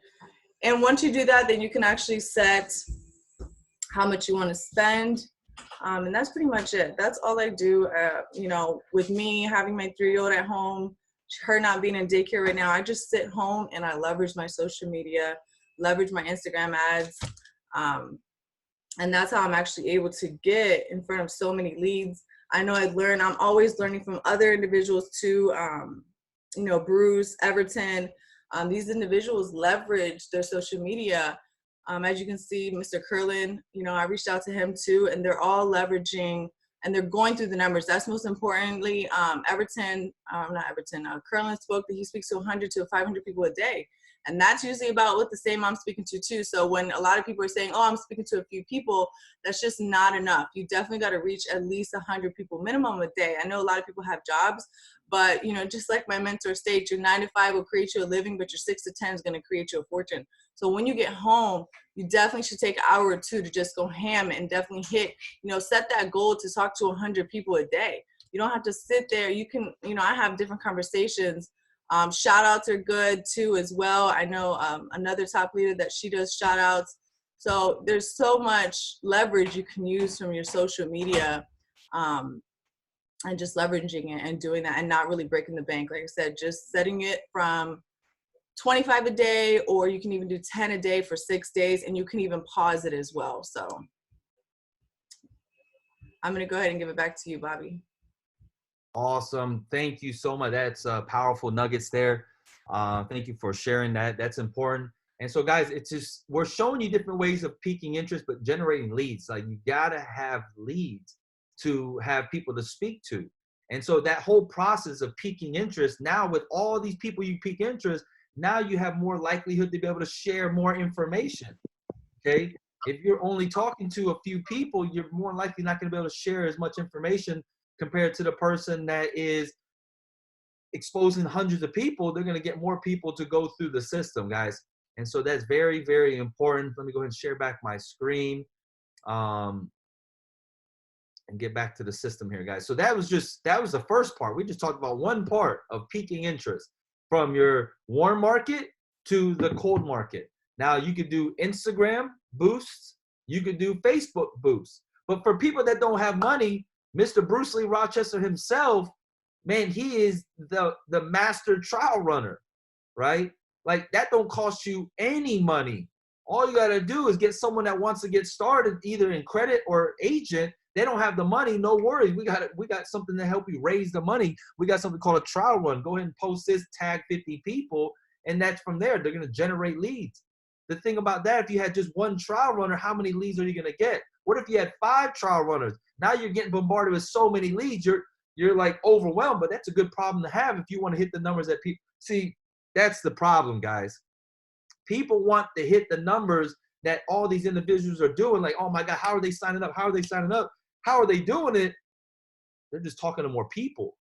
S4: And once you do that, then you can actually set how much you want to spend. And that's pretty much it. That's all I do. You know, with me having my 3-year-old at home, her not being in daycare right now, I just sit home and I leverage my social media, leverage my Instagram ads. And that's how I'm actually able to get in front of so many leads. I know I'm always learning from other individuals too. You know, Bruce, Everton, these individuals leverage their social media. As you can see, Mr. Curlin, you know, I reached out to him too, and they're all leveraging and they're going through the numbers. That's most importantly. Curlin spoke that he speaks to 100 to 500 people a day. And that's usually about what the same I'm speaking to too. So when a lot of people are saying, oh, I'm speaking to a few people, that's just not enough. You definitely got to reach at least 100 people minimum a day. I know a lot of people have jobs, but you know, just like my mentor states, your 9 to 5 will create you a living, but your 6 to 10 is going to create you a fortune. So when you get home, you definitely should take an hour or two to just go ham and definitely hit, you know, set that goal to talk to 100 people a day. You don't have to sit there. You can, you know, I have different conversations. Shout outs are good too as well. I know another top leader that she does shout outs. So there's so much leverage you can use from your social media, and just leveraging it and doing that and not really breaking the bank. Like I said, just setting it from 25 a day, or you can even do 10 a day for 6 days, and you can even pause it as well. So I'm going to go ahead and give it back to you, Bobby.
S2: Awesome. Thank you so much. That's powerful nuggets there. Thank you for sharing that. That's important. And so guys, it's just, we're showing you different ways of piquing interest, but generating leads. Like you got to have leads to have people to speak to. And so that whole process of piquing interest, now with all these people you pique interest, now you have more likelihood to be able to share more information. Okay. If you're only talking to a few people, you're more likely not going to be able to share as much information compared to the person that is exposing hundreds of people. They're going to get more people to go through the system, guys. And so that's very, very important. Let me go ahead and share back my screen and get back to the system here, guys. So that was the first part. We just talked about one part of piquing interest from your warm market to the cold market. Now you could do Instagram boosts. You could do Facebook boosts. But for people that don't have money, Mr. Bruce Lee Rochester himself, man, he is the master trial runner, right? Like that don't cost you any money. All you got to do is get someone that wants to get started either in credit or agent. They don't have the money, no worries. We got something to help you raise the money. We got something called a trial run. Go ahead and post this, tag 50 people, and that's from there. They're going to generate leads. The thing about that, if you had just one trial runner, how many leads are you going to get? What if you had 5 trial runners? Now you're getting bombarded with so many leads. You're like overwhelmed, but that's a good problem to have if you want to hit the numbers that people see. That's the problem, guys. People want to hit the numbers that all these individuals are doing. Like, oh my God, how are they signing up? How are they signing up? How are they doing it? They're just talking to more people,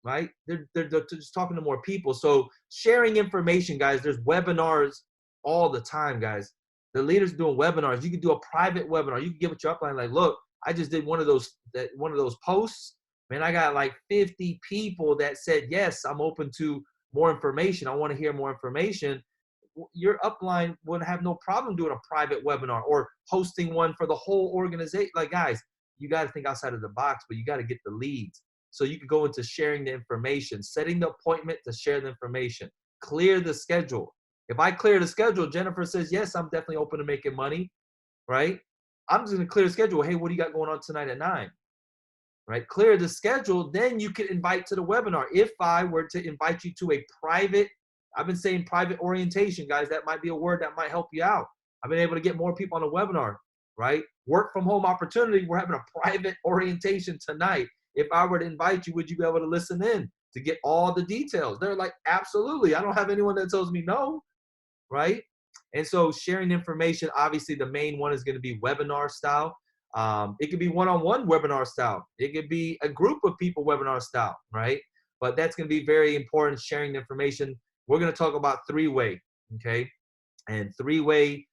S2: right? They're just talking to more people. So sharing information, guys, there's webinars all the time, guys. The leaders doing webinars. You can do a private webinar. You can give it your upline, like, look, I just did one of those posts. Man, I got like 50 people that said, yes, I'm open to more information. I want to hear more information. Your upline would have no problem doing a private webinar or hosting one for the whole organization. Like, guys, you got to think outside of the box, but you got to get the leads. So you could go into sharing the information, setting the appointment to share the information, clear the schedule. If I clear the schedule, Jennifer says, yes, I'm definitely open to making money, right? I'm just going to clear the schedule. Hey, what do you got going on tonight at 9? Right? Clear the schedule. Then you can invite to the webinar. If I were to invite you to a private, I've been saying private orientation, guys, that might be a word that might help you out. I've been able to get more people on the webinar, right? Work from home opportunity. We're having a private orientation tonight. If I were to invite you, would you be able to listen in to get all the details? They're like, absolutely. I don't have anyone that tells me no, right? And so sharing information, obviously the main one is going to be webinar style. It could be one-on-one webinar style. It could be a group of people webinar style, right? But that's going to be very important, sharing the information. We're going to talk about 3-way, okay? And 3-way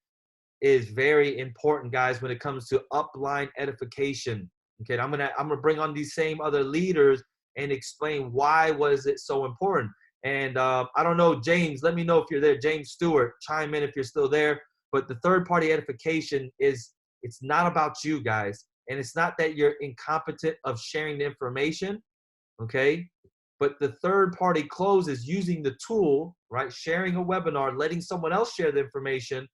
S2: is very important, guys, when it comes to upline edification. Okay, I'm gonna bring on these same other leaders and explain why was it so important. And I don't know, James, let me know if you're there. James Stewart, chime in if you're still there. But the third-party edification is, it's not about you, guys. And it's not that you're incompetent of sharing the information, okay? But the third-party close is using the tool, right? Sharing a webinar, letting someone else share the information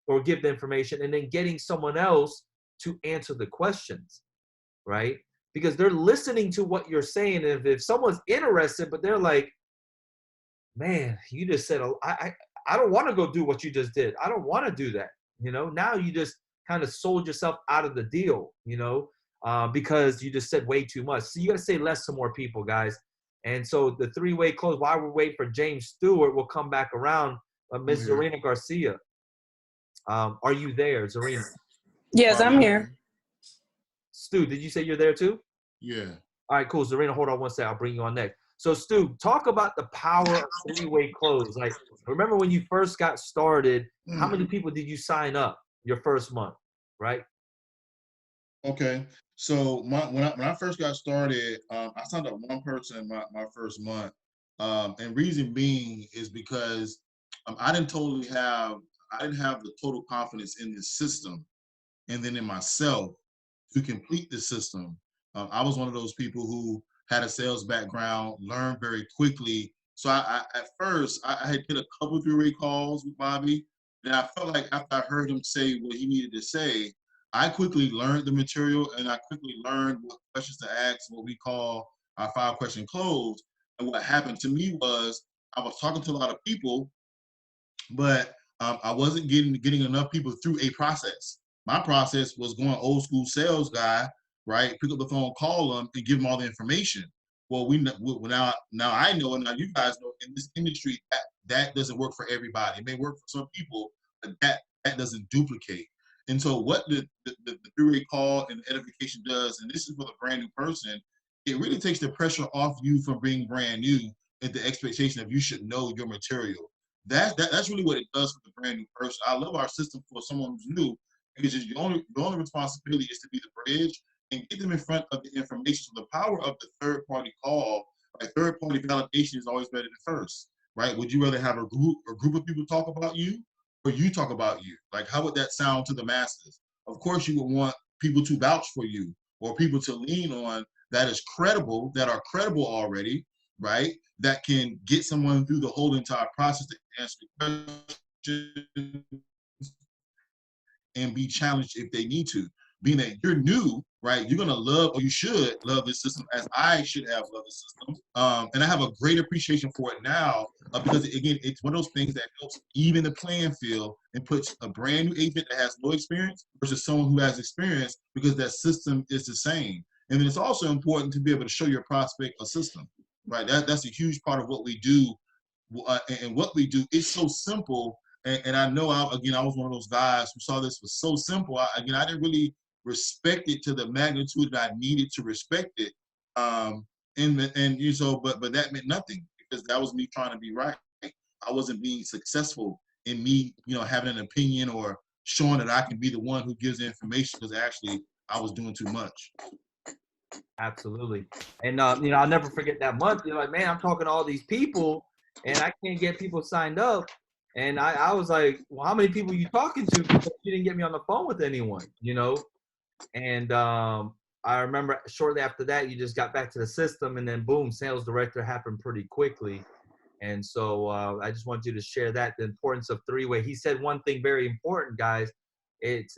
S2: or give the information, and then getting someone else to answer the questions, right? Because they're listening to what you're saying. And if someone's interested, but they're like, man, you just said, I don't want to go do what you just did. I don't want to do that. You know, now you just kind of sold yourself out of the deal. You know, because you just said way too much. So you got to say less to more people, guys. And so the three-way close, while we're waiting for James Stewart, we'll come back around. Miss ZURINA Garcia, are you there, ZURINA?
S3: Yes, I'm here.
S2: Stu, did you say you're there too?
S1: Yeah.
S2: All right, cool. ZURINA, hold on one second. I'll bring you on next. So, Stu, talk about the power of three-way close. Like, remember when you first got started, how many people did you sign up your first month, right?
S1: Okay. So when I first got started, I signed up one person my first month. And reason being is because I didn't have the total confidence in the system and then in myself to complete the system. I was one of those people who had a sales background, learned very quickly. So at first I had did a couple three-way calls with Bobby, and I felt like after I heard him say what he needed to say, I quickly learned the material and I quickly learned what questions to ask, what we call our 5-question close. And what happened to me was I was talking to a lot of people, but I wasn't getting enough people through a process. My process was going old school sales guy, right? Pick up the phone, call them, and give them all the information. Well, now I know, and now you guys know, in this industry that doesn't work for everybody. It may work for some people, but that doesn't duplicate. And so what the three-way call and edification does, and this is for the brand new person, it really takes the pressure off you from being brand new and the expectation of you should know your material. That's really what it does for the brand new person. I love our system for someone who's new because your only responsibility is to be the bridge and get them in front of the information. So the power of the third party call, like third party validation, is always better than first, right? Would you rather have a group of people talk about you or you talk about you? Like, how would that sound to the masses? Of course, you would want people to vouch for you or people to lean on that are credible already, right? That can get someone through the whole entire process to answer the question and be challenged if they need to. Being that you're new, right, you're gonna love, or you should love this system as I should have loved the system. And I have a great appreciation for it now because, again, it's one of those things that helps even the playing field and puts a brand new agent that has no experience versus someone who has experience, because that system is the same. And then it's also important to be able to show your prospect a system, right? That's a huge part of what we do. And what we do is so simple. And I know, I was one of those guys who saw this was so simple. I didn't really respect it to the magnitude that I needed to respect it. But that meant nothing because that was me trying to be right. I wasn't being successful in me, having an opinion or showing that I can be the one who gives the information, because actually I was doing too much.
S2: Absolutely. And, I'll never forget that month. You're like, man, I'm talking to all these people and I can't get people signed up. And I was like, well, how many people are you talking to? Because you didn't get me on the phone with anyone, And I remember shortly after that, you just got back to the system, and then boom, sales director happened pretty quickly. And so I just want you to share that, the importance of three-way. He said one thing very important, guys. It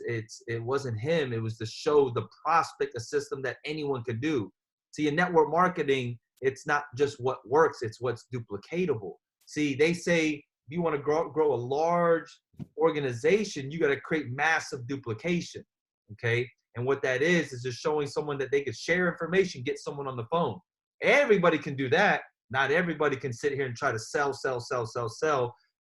S2: wasn't him. It was to show the prospect a system that anyone could do. See, in network marketing, it's not just what works, it's what's duplicatable. See, they say if you want to grow a large organization, you got to create massive duplication, okay? And what that is just showing someone that they could share information, get someone on the phone. Everybody can do that. Not everybody can sit here and try to sell,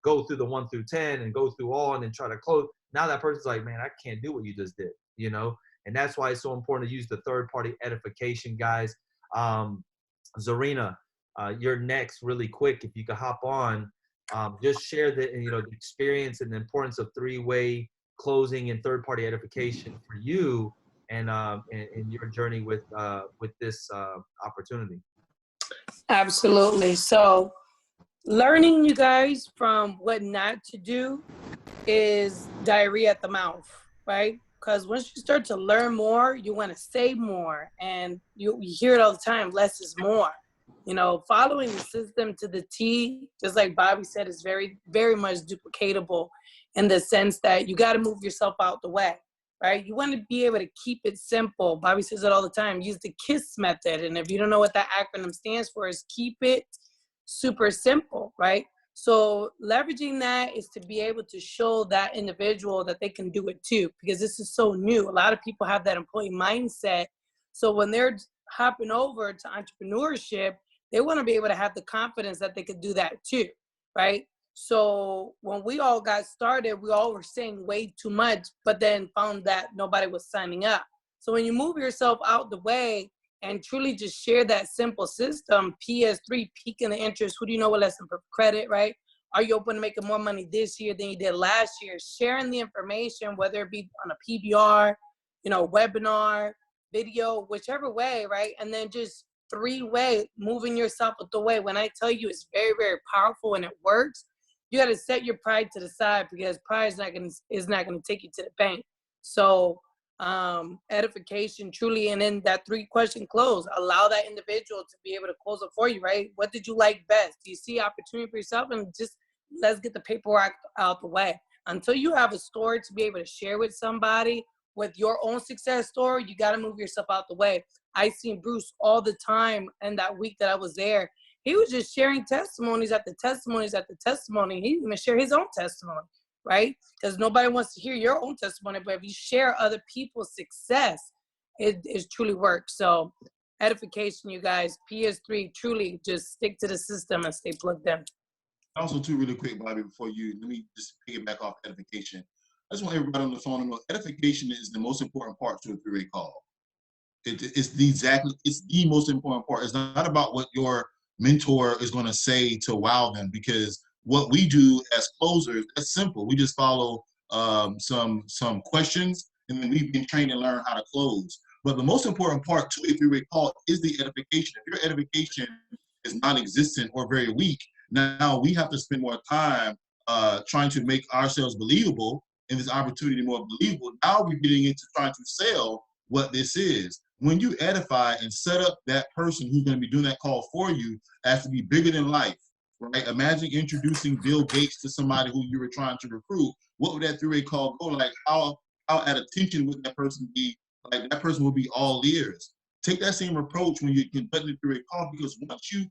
S2: go through the 1 through 10 and go through all and then try to close. Now that person's like, man, I can't do what you just did, And that's why it's so important to use the third-party edification, guys. ZURINA, you're next really quick. If you could hop on, just share the experience and the importance of three-way closing and third-party edification for you and your journey with this opportunity.
S3: Absolutely. So learning, you guys, from what not to do is diarrhea at the mouth, right? Because once you start to learn more, you want to say more. And you hear it all the time, less is more. Following the system to the T, just like Bobby said, is very, very much duplicatable in the sense that you got to move yourself out the way, right? You want to be able to keep it simple. Bobby says it all the time, use the KISS method. And if you don't know what that acronym stands for, is keep it super simple, right? So leveraging that is to be able to show that individual that they can do it too, because this is so new. A lot of people have that employee mindset So when they're hopping over to entrepreneurship, they want to be able to have the confidence that they could do that too, right? So when we all got started, we all were saying way too much, but then found that nobody was signing up. So when you move yourself out the way and truly just share that simple system, PS3, peaking the interest, who do you know what lesson for credit, right? Are you open to making more money this year than you did last year? Sharing the information, whether it be on a PBR, webinar, video, whichever way, right? And then just 3-way, moving yourself out the way. When I tell you it's very, very powerful and it works, you got to set your pride to the side, because pride is not gonna take you to the bank. So edification truly, and then that 3-question close, allow that individual to be able to close it for you, right? What did you like best? Do you see opportunity for yourself? And just let's get the paperwork out the way. Until you have a story to be able to share with somebody with your own success story, you got to move yourself out the way. I seen Bruce all the time, and that week that I was there, he was just sharing testimonies after testimonies after testimony. He didn't even share his own testimony, right? Because nobody wants to hear your own testimony, but if you share other people's success, it truly works. So edification, you guys, PS3, truly just stick to the system and stay plugged in.
S1: Also, too, really quick, Bobby, before let me just piggyback off edification. I just want everybody on the phone to know edification is the most important part to a 3-way call. It's the most important part. It's not about what your mentor is going to say to wow them, because what we do as closers, that's simple. We just follow some questions, and then we've been trained and learned how to close. But the most important part to a 3-way call is the edification. If your edification is non-existent or very weak, now we have to spend more time trying to make ourselves believable, and this opportunity more believable. Now we're getting into trying to sell what this is. When you edify and set up that person who's going to be doing that call for you as to be bigger than life, right? Imagine introducing Bill Gates to somebody who you were trying to recruit. What would that 3-way call go like? How at attention would that person be? Like, that person will be all ears. Take that same approach when you're conducting a 3-way call, because once you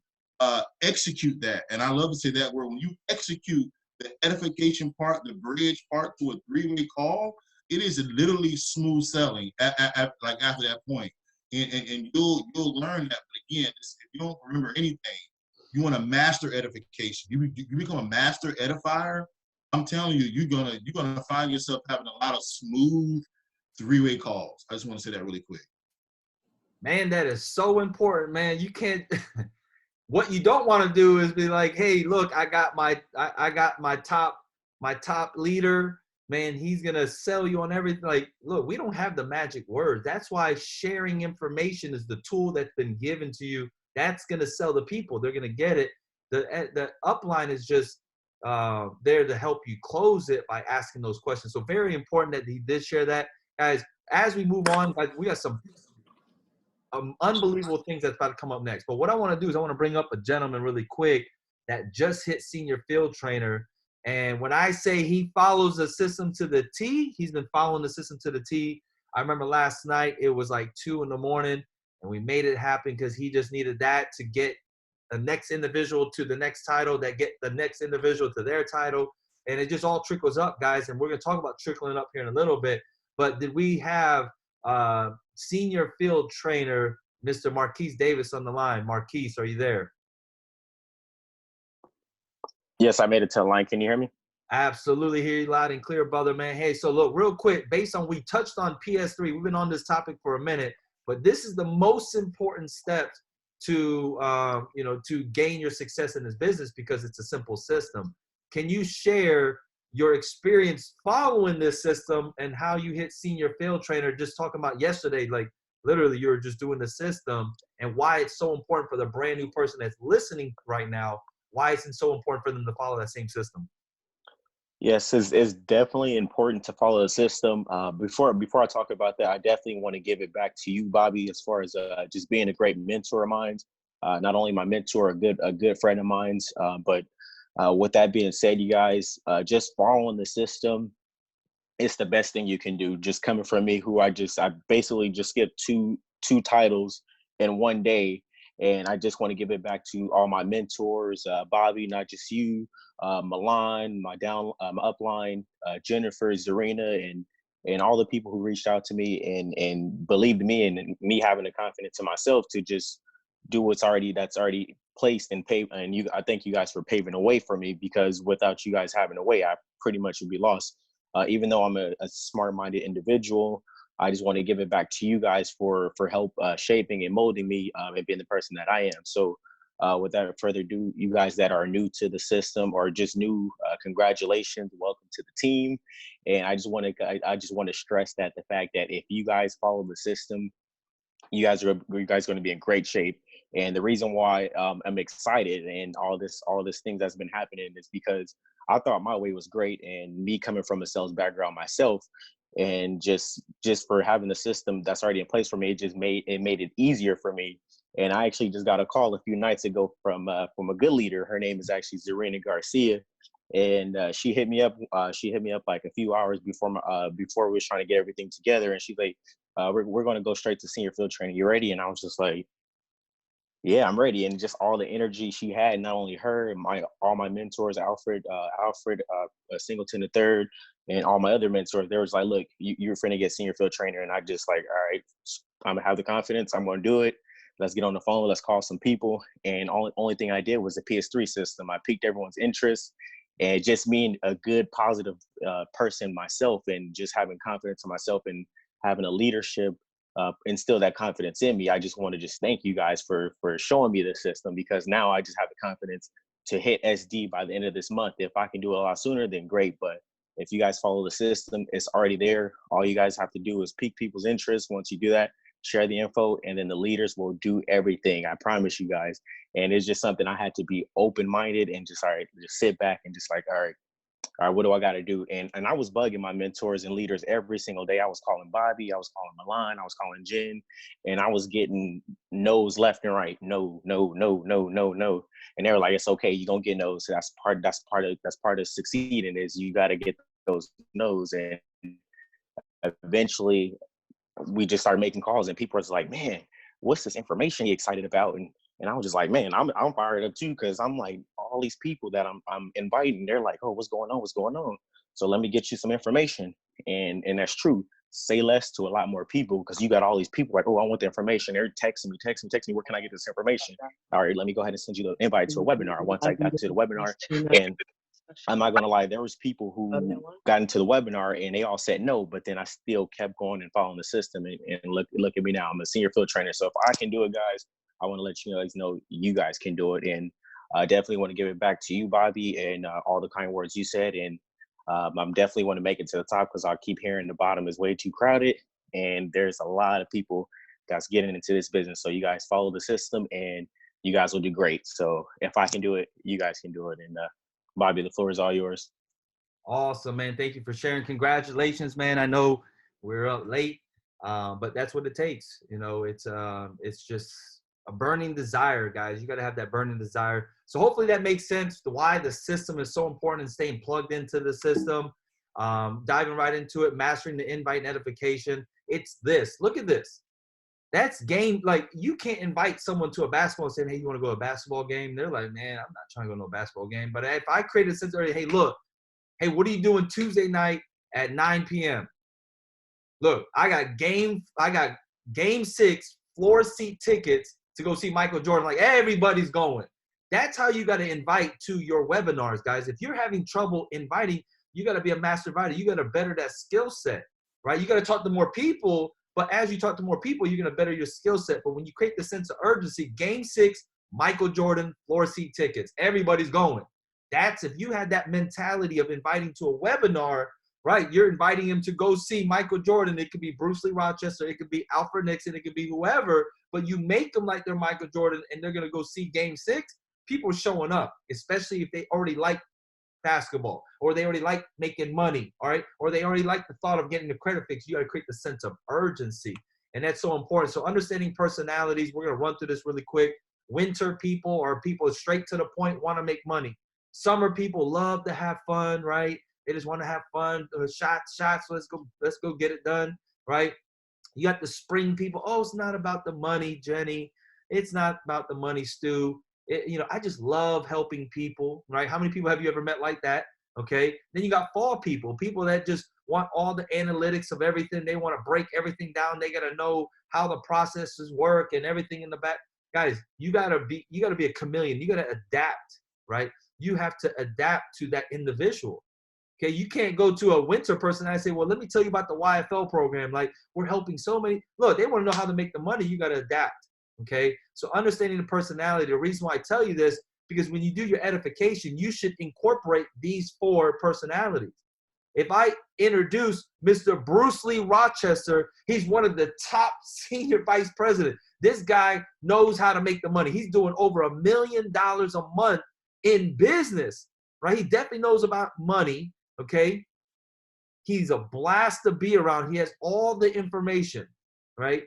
S1: execute that, and I love to say that word, when you execute the edification part, the bridge part to a 3-way call, it is literally smooth selling like after that point. And you'll learn that. But again, if you don't remember anything, you want to master edification. You become a master edifier. I'm telling you, you're gonna find yourself having a lot of smooth 3-way calls. I just want to say that really quick.
S2: Man, that is so important, man. You can't. What you don't want to do is be like, hey, look, I got my top leader. Man, he's gonna sell you on everything. Like, look, we don't have the magic word. That's why sharing information is the tool that's been given to you. That's gonna sell the people. They're gonna get it. The upline is just there to help you close it by asking those questions. So very important that he did share that, guys. As we move on, guys, we got some unbelievable things that's about to come up next. But what I want to do is I want to bring up a gentleman really quick that just hit senior field trainer. And when I say he follows the system to the T, he's been following the system to the T. I remember last night, it was like 2 in the morning, and we made it happen because he just needed that to get the next individual to the next title, that get the next individual to their title. And it just all trickles up, guys. And we're going to talk about trickling up here in a little bit. But did we have senior field trainer, Mr. Marquise Davis on the line? Marquise, are you there?
S5: Yes, I made it to the line. Can you hear me?
S2: Absolutely, hear you loud and clear, brother, man. Hey, so look, real quick, based on, we touched on PS3, we've been on this topic for a minute, but this is the most important step to, to gain your success in this business, because it's a simple system. Can you share your experience following this system and how you hit senior field trainer? Just talking about yesterday, like literally you were just doing the system, and why it's so important for the brand new person that's listening right now, why it's so important for them to follow that same system.
S5: Yes, it's definitely important to follow the system. Before I talk about that, I definitely want to give it back to you, Bobby, as far as just being a great mentor of mine. Not only my mentor, a good friend of mine, but with that being said, you guys, just following the system, it's the best thing you can do. Just coming from me, who I basically just skipped two titles in one day. And I just want to give it back to all my mentors, Bobby, not just you, Milan, my upline, Jennifer, ZURINA, and and all the people who reached out to me and believed in me, and me having the confidence in myself to just do that's already placed and paved. And I thank you guys for paving a way for me, because without you guys having a way, I pretty much would be lost. Even though I'm a smart-minded individual, I just want to give it back to you guys for help shaping and molding me and being the person that I am. So without further ado, you guys that are new to the system or just new, congratulations, welcome to the team. And I just want to stress that the fact that if you guys follow the system, you guys are going to be in great shape. And the reason why I'm excited and all this things that's been happening is because I thought my way was great, and me coming from a sales background myself, and just for having the system that's already in place for me, it made it easier for me. And I actually just got a call a few nights ago from a good leader. Her name is actually ZURINA GARCIA, and she hit me up. Like a few hours before we was trying to get everything together, and she's like, "We're going to go straight to senior field training. You ready?" And I was just like, "Yeah, I'm ready." And just all the energy she had, not only her, and all my mentors, Alfred Singleton III, and all my other mentors, they was like, "Look, you're finna get senior field trainer." And I just like, all right, I'm gonna have the confidence. I'm gonna do it. Let's get on the phone. Let's call some people. And only thing I did was the PS3 system. I piqued everyone's interest, and just being a good, positive person myself, and just having confidence in myself, and having a leadership instill that confidence in me. I just want to just thank you guys for showing me the system, because now I just have the confidence to hit SD by the end of this month. If I can do it a lot sooner, then great. But if you guys follow the system, it's already there. All you guys have to do is pique people's interest. Once you do that, share the info, and then the leaders will do everything. I promise you guys. And it's just something I had to be open-minded and just, all right, just sit back and just like, all right, what do I got to do? And I was bugging my mentors and leaders every single day. I was calling Bobby, I was calling Milan, I was calling Jen, and I was getting no's left and right. No, no, no, no, no, no. And they were like, "It's okay, you're gonna get no's. That's part of succeeding, is you got to get those no's." And eventually we just started making calls, and people was like, "Man, what's this information you excited about?" And I was just like, "Man, I'm fired up too," because I'm like, all these people that I'm inviting, they're like, "Oh, what's going on? What's going on?" So let me get you some information. And that's true. Say less to a lot more people, because you got all these people like, "Oh, I want the information." They're texting me, "Where can I get this information?" All right, let me go ahead and send you the invite to a webinar. Once I got to the webinar, and I'm not gonna lie, there was people who got into the webinar and they all said no, but then I still kept going and following the system. And look at me now. I'm a senior field trainer. So if I can do it, guys, I want to let you guys know you guys can do it. And I definitely want to give it back to you, Bobby, and all the kind words you said. And I'm definitely want to make it to the top, because I keep hearing the bottom is way too crowded, and there's a lot of people that's getting into this business. So you guys follow the system, and you guys will do great. So if I can do it, you guys can do it. And Bobby, the floor is all yours.
S2: Awesome, man. Thank you for sharing. Congratulations, man. I know we're up late, but that's what it takes. You know, it's just a burning desire, guys. You got to have that burning desire. So hopefully that makes sense to why the system is so important and staying plugged into the system. Diving right into it, mastering the invite notification. It's this. Look at this. That's game. Like, you can't invite someone to a basketball and say, "Hey, you want to go to a basketball game?" They're like, "Man, I'm not trying to go to a basketball game." But if I created a sense already, "Hey, look, hey, what are you doing Tuesday night at 9 p.m.? Look, I got game 6 floor seat tickets to go see Michael Jordan." Like, everybody's going. That's how you got to invite to your webinars, guys. If you're having trouble inviting, you got to be a master inviter. You got to better that skill set, right? You got to talk to more people. But as you talk to more people, you're going to better your skill set. But when you create the sense of urgency, game 6, Michael Jordan, floor seat tickets, everybody's going. That's if you had that mentality of inviting to a webinar, right? You're inviting him to go see Michael Jordan. It could be Bruce Lee Rochester. It could be Alfred Nixon. It could be whoever. But you make them like they're Michael Jordan, and they're going to go see game 6. People are showing up, especially if they already like basketball, or they already like making money, all right? Or they already like the thought of getting the credit fix. You got to create the sense of urgency, and that's so important. So understanding personalities, we're going to run through this really quick. Winter people are people straight to the point, want to make money. Summer people love to have fun, right? They just want to have fun. Shots, let's go get it done, right? You got the spring people. "Oh, it's not about the money, Jenny. It's not about the money, Stu. I just love helping people," right? How many people have you ever met like that? Okay. Then you got fall people that just want all the analytics of everything. They want to break everything down. They got to know how the processes work and everything in the back. Guys, you gotta be a chameleon. You gotta adapt, right? You have to adapt to that individual. Okay, you can't go to a winter person and say, well, let me tell you about the YFL program. Like, we're helping so many. Look, they want to know how to make the money. You got to adapt. Okay, so understanding the personality. The reason why I tell you this, because when you do your edification, you should incorporate these 4 personalities. If I introduce Mr. Bruce Lee Rochester, he's one of the top senior vice presidents. This guy knows how to make the money. He's doing over $1 million a month in business, right? He definitely knows about money. Okay, he's a blast to be around. He has all the information, right?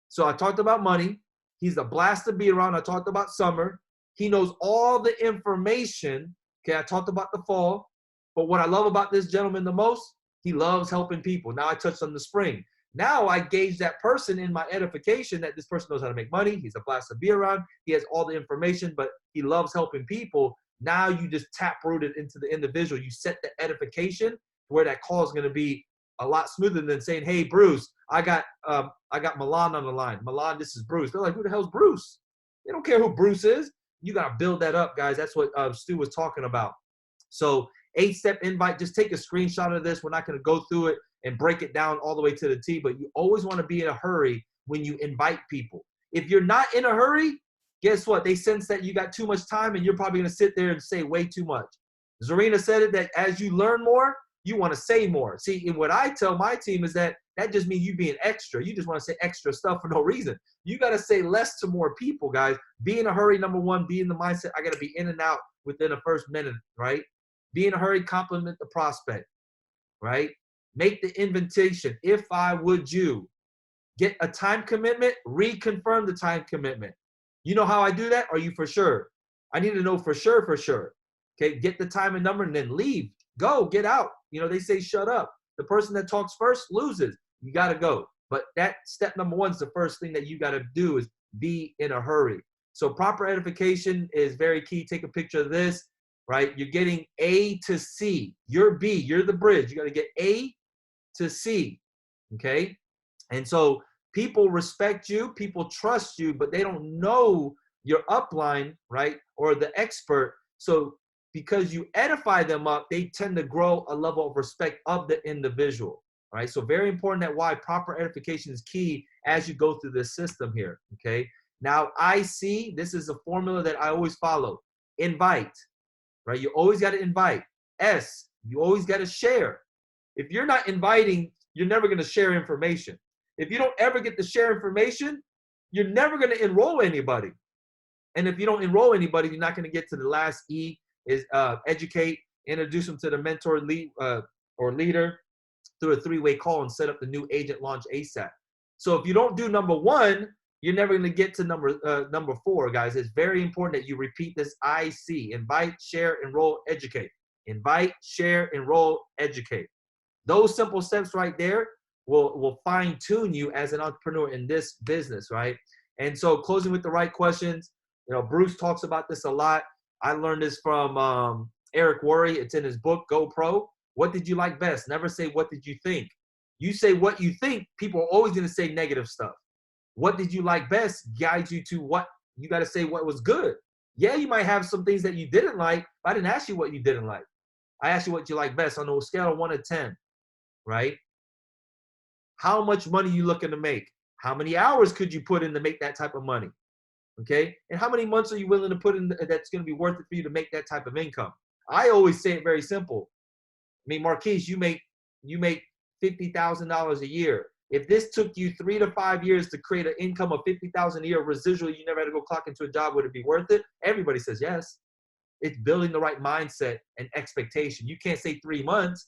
S2: So I talked about money. He's a blast to be around. I talked about summer. He knows all the information. Okay, I talked about the fall. But what I love about this gentleman the most, he loves helping people. Now I touched on the spring. Now I gauge that person in my edification that this person knows how to make money. He's a blast to be around. He has all the information, but he loves helping people. Now you just tap rooted into the individual. You set the edification where that call is going to be a lot smoother than saying, hey, Bruce, I got Milan on the line. Milan, this is Bruce. They're like, who the hell's Bruce? They don't care who Bruce is. You got to build that up, guys. That's what Stu was talking about. So 8-step invite, just take a screenshot of this. We're not going to go through it and break it down all the way to the T, but you always want to be in a hurry when you invite people. If you're not in a hurry, guess what? They sense that you got too much time and you're probably going to sit there and say way too much. ZURINA said it, that as you learn more, you want to say more. See, and what I tell my team is that just means you being extra. You just want to say extra stuff for no reason. You got to say less to more people, guys. Be in a hurry, number one. Be in the mindset, I got to be in and out within the first minute, right? Be in a hurry, compliment the prospect, right? Make the invitation. If I would you. Get a time commitment, reconfirm the time commitment. You know how I do that? Are you for sure? I need to know for sure, for sure. Okay, get the time and number and then leave. Go, get out. You know, they say shut up. The person that talks first loses. You got to go. But that step number one is the first thing that you got to do is be in a hurry. So proper edification is very key. Take a picture of this, right? You're getting A to C. You're B. You're the bridge. You got to get A to C, okay? And so people respect you. People trust you, but they don't know your upline, right, or the expert. So because you edify them up, they tend to grow a level of respect of the individual, right? So very important that why proper edification is key as you go through this system here, okay? Now, IC, this is a formula that I always follow. Invite, right? You always got to invite. S, you always got to share. If you're not inviting, you're never going to share information. If you don't ever get to share information, you're never going to enroll anybody. And if you don't enroll anybody, you're not going to get to the last E, is educate, introduce them to the mentor lead, or leader through a 3-way call and set up the new agent launch ASAP. So if you don't do number 1, you're never going to get to number 4, guys. It's very important that you repeat this IC. Invite, share, enroll, educate. Invite, share, enroll, educate. Those simple steps right there will fine tune you as an entrepreneur in this business, right? And so closing with the right questions, you know, Bruce talks about this a lot. I learned this from Eric Worre. It's in his book, Go Pro. What did you like best? Never say, what did you think? You say what you think, people are always going to say negative stuff. What did you like best guides you to what you got to say what was good. Yeah, you might have some things that you didn't like, but I didn't ask you what you didn't like. I asked you what you like best on a scale of 1 to 10, right? How much money you looking to make? How many hours could you put in to make that type of money? Okay, and how many months are you willing to put in that's going to be worth it for you to make that type of income? I always say it very simple. I mean, Marquise, you make $50,000 a year. If this took you 3 to 5 years to create an income of $50,000 a year residual, you never had to go clock into a job, would it be worth it? Everybody says yes. It's building the right mindset and expectation. You can't say 3 months.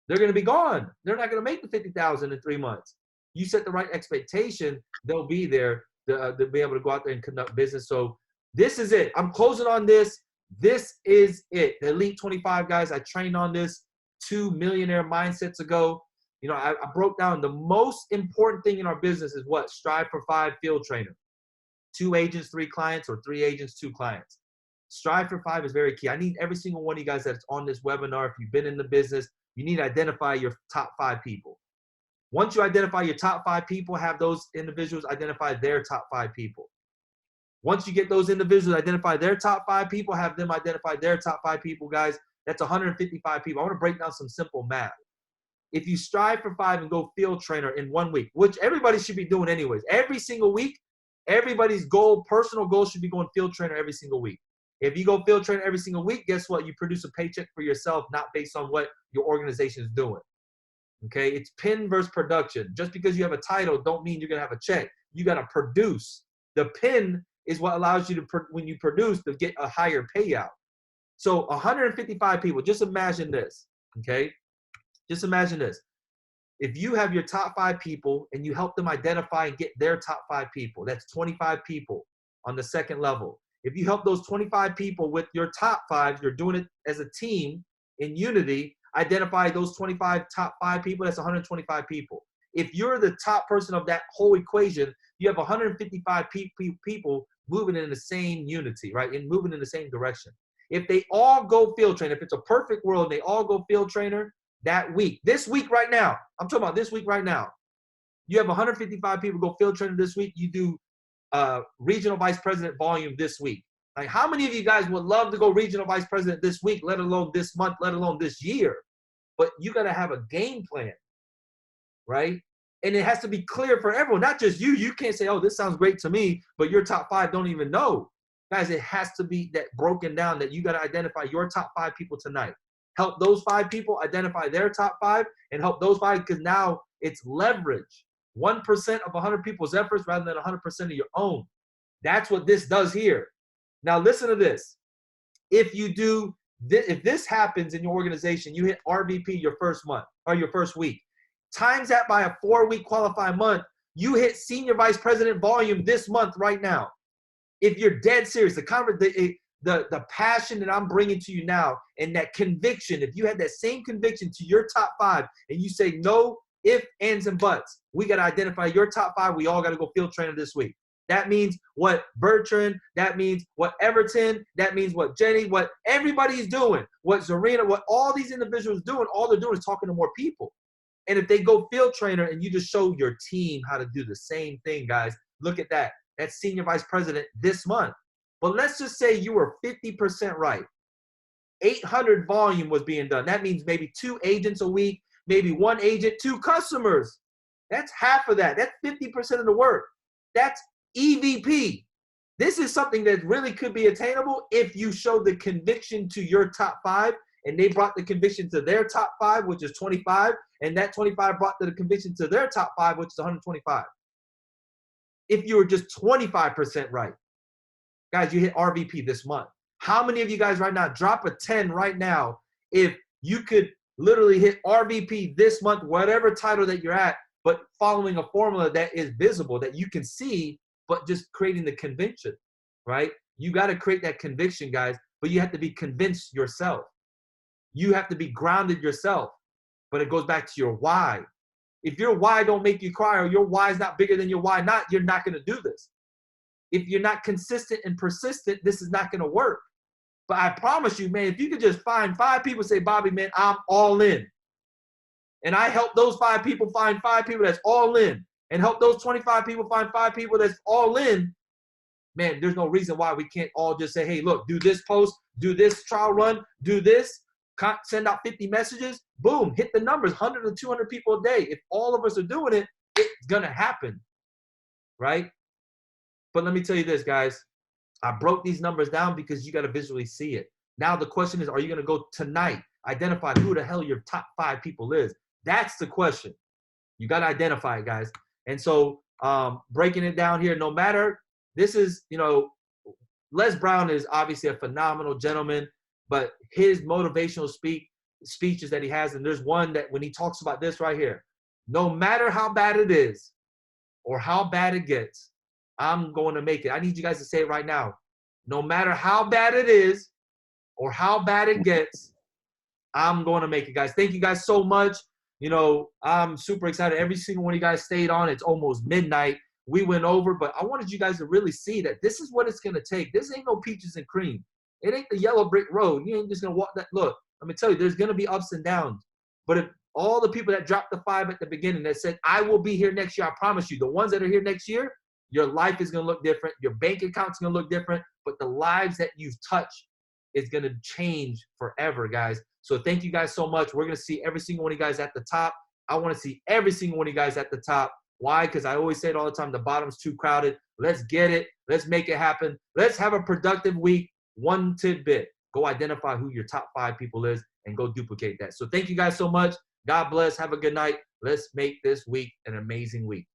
S2: They're going to be gone. They're not going to make the $50,000 in 3 months. You set the right expectation, they'll be there to be able to go out there and conduct business. So this is it. I'm closing on this. This is it. The Elite 25 guys, I trained on this 2 millionaire mindsets ago. You know, I broke down the most important thing in our business is what? Strive for 5 field trainer. 2 agents, 3 clients, or 3 agents, 2 clients. strive for 5 is very key. I need every single one of you guys that's on this webinar. If you've been in the business, you need to identify your top 5 people. Once you identify your top 5 people, have those individuals identify their top 5 people. Once you get those individuals identify their top 5 people, have them identify their top 5 people, guys. That's 155 people. I want to break down some simple math. If you strive for 5 and go field trainer in 1 week, which everybody should be doing anyways, every single week, everybody's goal, personal goal, should be going field trainer every single week. If you go field trainer every single week, guess what? You produce a paycheck for yourself, not based on what your organization is doing. Okay, it's pin versus production. Just because you have a title don't mean you're gonna have a check. You gotta produce. The pin is what allows you to, when you produce, to get a higher payout. So 155 people, just imagine this, okay? Just imagine this. If you have your top 5 people and you help them identify and get their top 5 people, that's 25 people on the second level. If you help those 25 people with your top 5, you're doing it as a team in unity, identify those 25 top 5 people, that's 125 people. If you're the top person of that whole equation, you have 155 people moving in the same unity, right? And moving in the same direction. If they all go field trainer, if it's a perfect world, they all go field trainer that week, this week right now, I'm talking about this week right now, you have 155 people go field trainer this week, you do regional vice president volume this week. Like, how many of you guys would love to go regional vice president this week, let alone this month, let alone this year? But you got to have a game plan, right? And it has to be clear for everyone, not just you. You can't say, oh, this sounds great to me, but your top 5 don't even know. Guys, it has to be that broken down, that you got to identify your top 5 people tonight. Help those 5 people identify their top 5 and help those 5, because now it's leverage. 1% of 100 people's efforts rather than 100% of your own. That's what this does here. Now listen to this. If you do this, if this happens in your organization, you hit RVP your first month or your first week. Times that by a 4-week qualifying month, you hit senior vice president volume this month right now. If you're dead serious, the passion that I'm bringing to you now and that conviction, if you had that same conviction to your top 5 and you say no if, ands, and buts, we got to identify your top 5. We all got to go field trainer this week. That means what Bertrand, that means what Everton, that means what Jenny, what everybody's doing, what ZURINA, what all these individuals doing, all they're doing is talking to more people. And if they go field trainer and you just show your team how to do the same thing, guys, look at that. That's senior vice president this month. But let's just say you were 50% right. 800 volume was being done. That means maybe 2 agents a week, maybe 1 agent, 2 customers. That's half of that. That's 50% of the work. That's EVP. This is something that really could be attainable if you show the conviction to your top 5 and they brought the conviction to their top 5, which is 25, and that 25 brought the conviction to their top 5, which is 125. If you were just 25% right, guys, you hit RVP this month. How many of you guys right now, drop a 10 right now, if you could literally hit RVP this month, whatever title that you're at, but following a formula that is visible, that you can see, but just creating the conviction, right? You got to create that conviction, guys, but you have to be convinced yourself. You have to be grounded yourself, but it goes back to your why. If your why don't make you cry, or your why is not bigger than your why not, you're not going to do this. If you're not consistent and persistent, this is not going to work. But I promise you, man, if you could just find 5 people say, Bobby, man, I'm all in. And I help those 5 people find 5 people that's all in, and help those 25 people find 5 people that's all in, man, there's no reason why we can't all just say, hey, look, do this post, do this trial run, do this, send out 50 messages, boom, hit the numbers, 100 to 200 people a day. If all of us are doing it, it's going to happen, right? But let me tell you this, guys. I broke these numbers down because you got to visually see it. Now the question is, are you going to go tonight, identify who the hell your top 5 people is? That's the question. You got to identify it, guys. And so breaking it down here, no matter, this is, you know, Les Brown is obviously a phenomenal gentleman, but his motivational speeches that he has, and there's one that when he talks about this right here, no matter how bad it is or how bad it gets, I'm going to make it. I need you guys to say it right now. No matter how bad it is or how bad it gets, I'm going to make it, guys. Thank you guys so much. You know, I'm super excited. Every single one of you guys stayed on. It's almost midnight. We went over, but I wanted you guys to really see that this is what it's going to take. This ain't no peaches and cream. It ain't the yellow brick road. You ain't just gonna walk that. Look, let me tell you, there's gonna be ups and downs. But if all the people that dropped the 5 at the beginning that said, I will be here next year, I promise you, the ones that are here next year, your life is gonna look different. Your bank account's gonna look different. But the lives that you've touched is gonna change forever, guys. So thank you guys so much. We're gonna see every single one of you guys at the top. I wanna see every single one of you guys at the top. Why? Because I always say it all the time, the bottom's too crowded. Let's get it. Let's make it happen. Let's have a productive week. One tidbit. Go identify who your top 5 people is and go duplicate that. So thank you guys so much. God bless. Have a good night. Let's make this week an amazing week.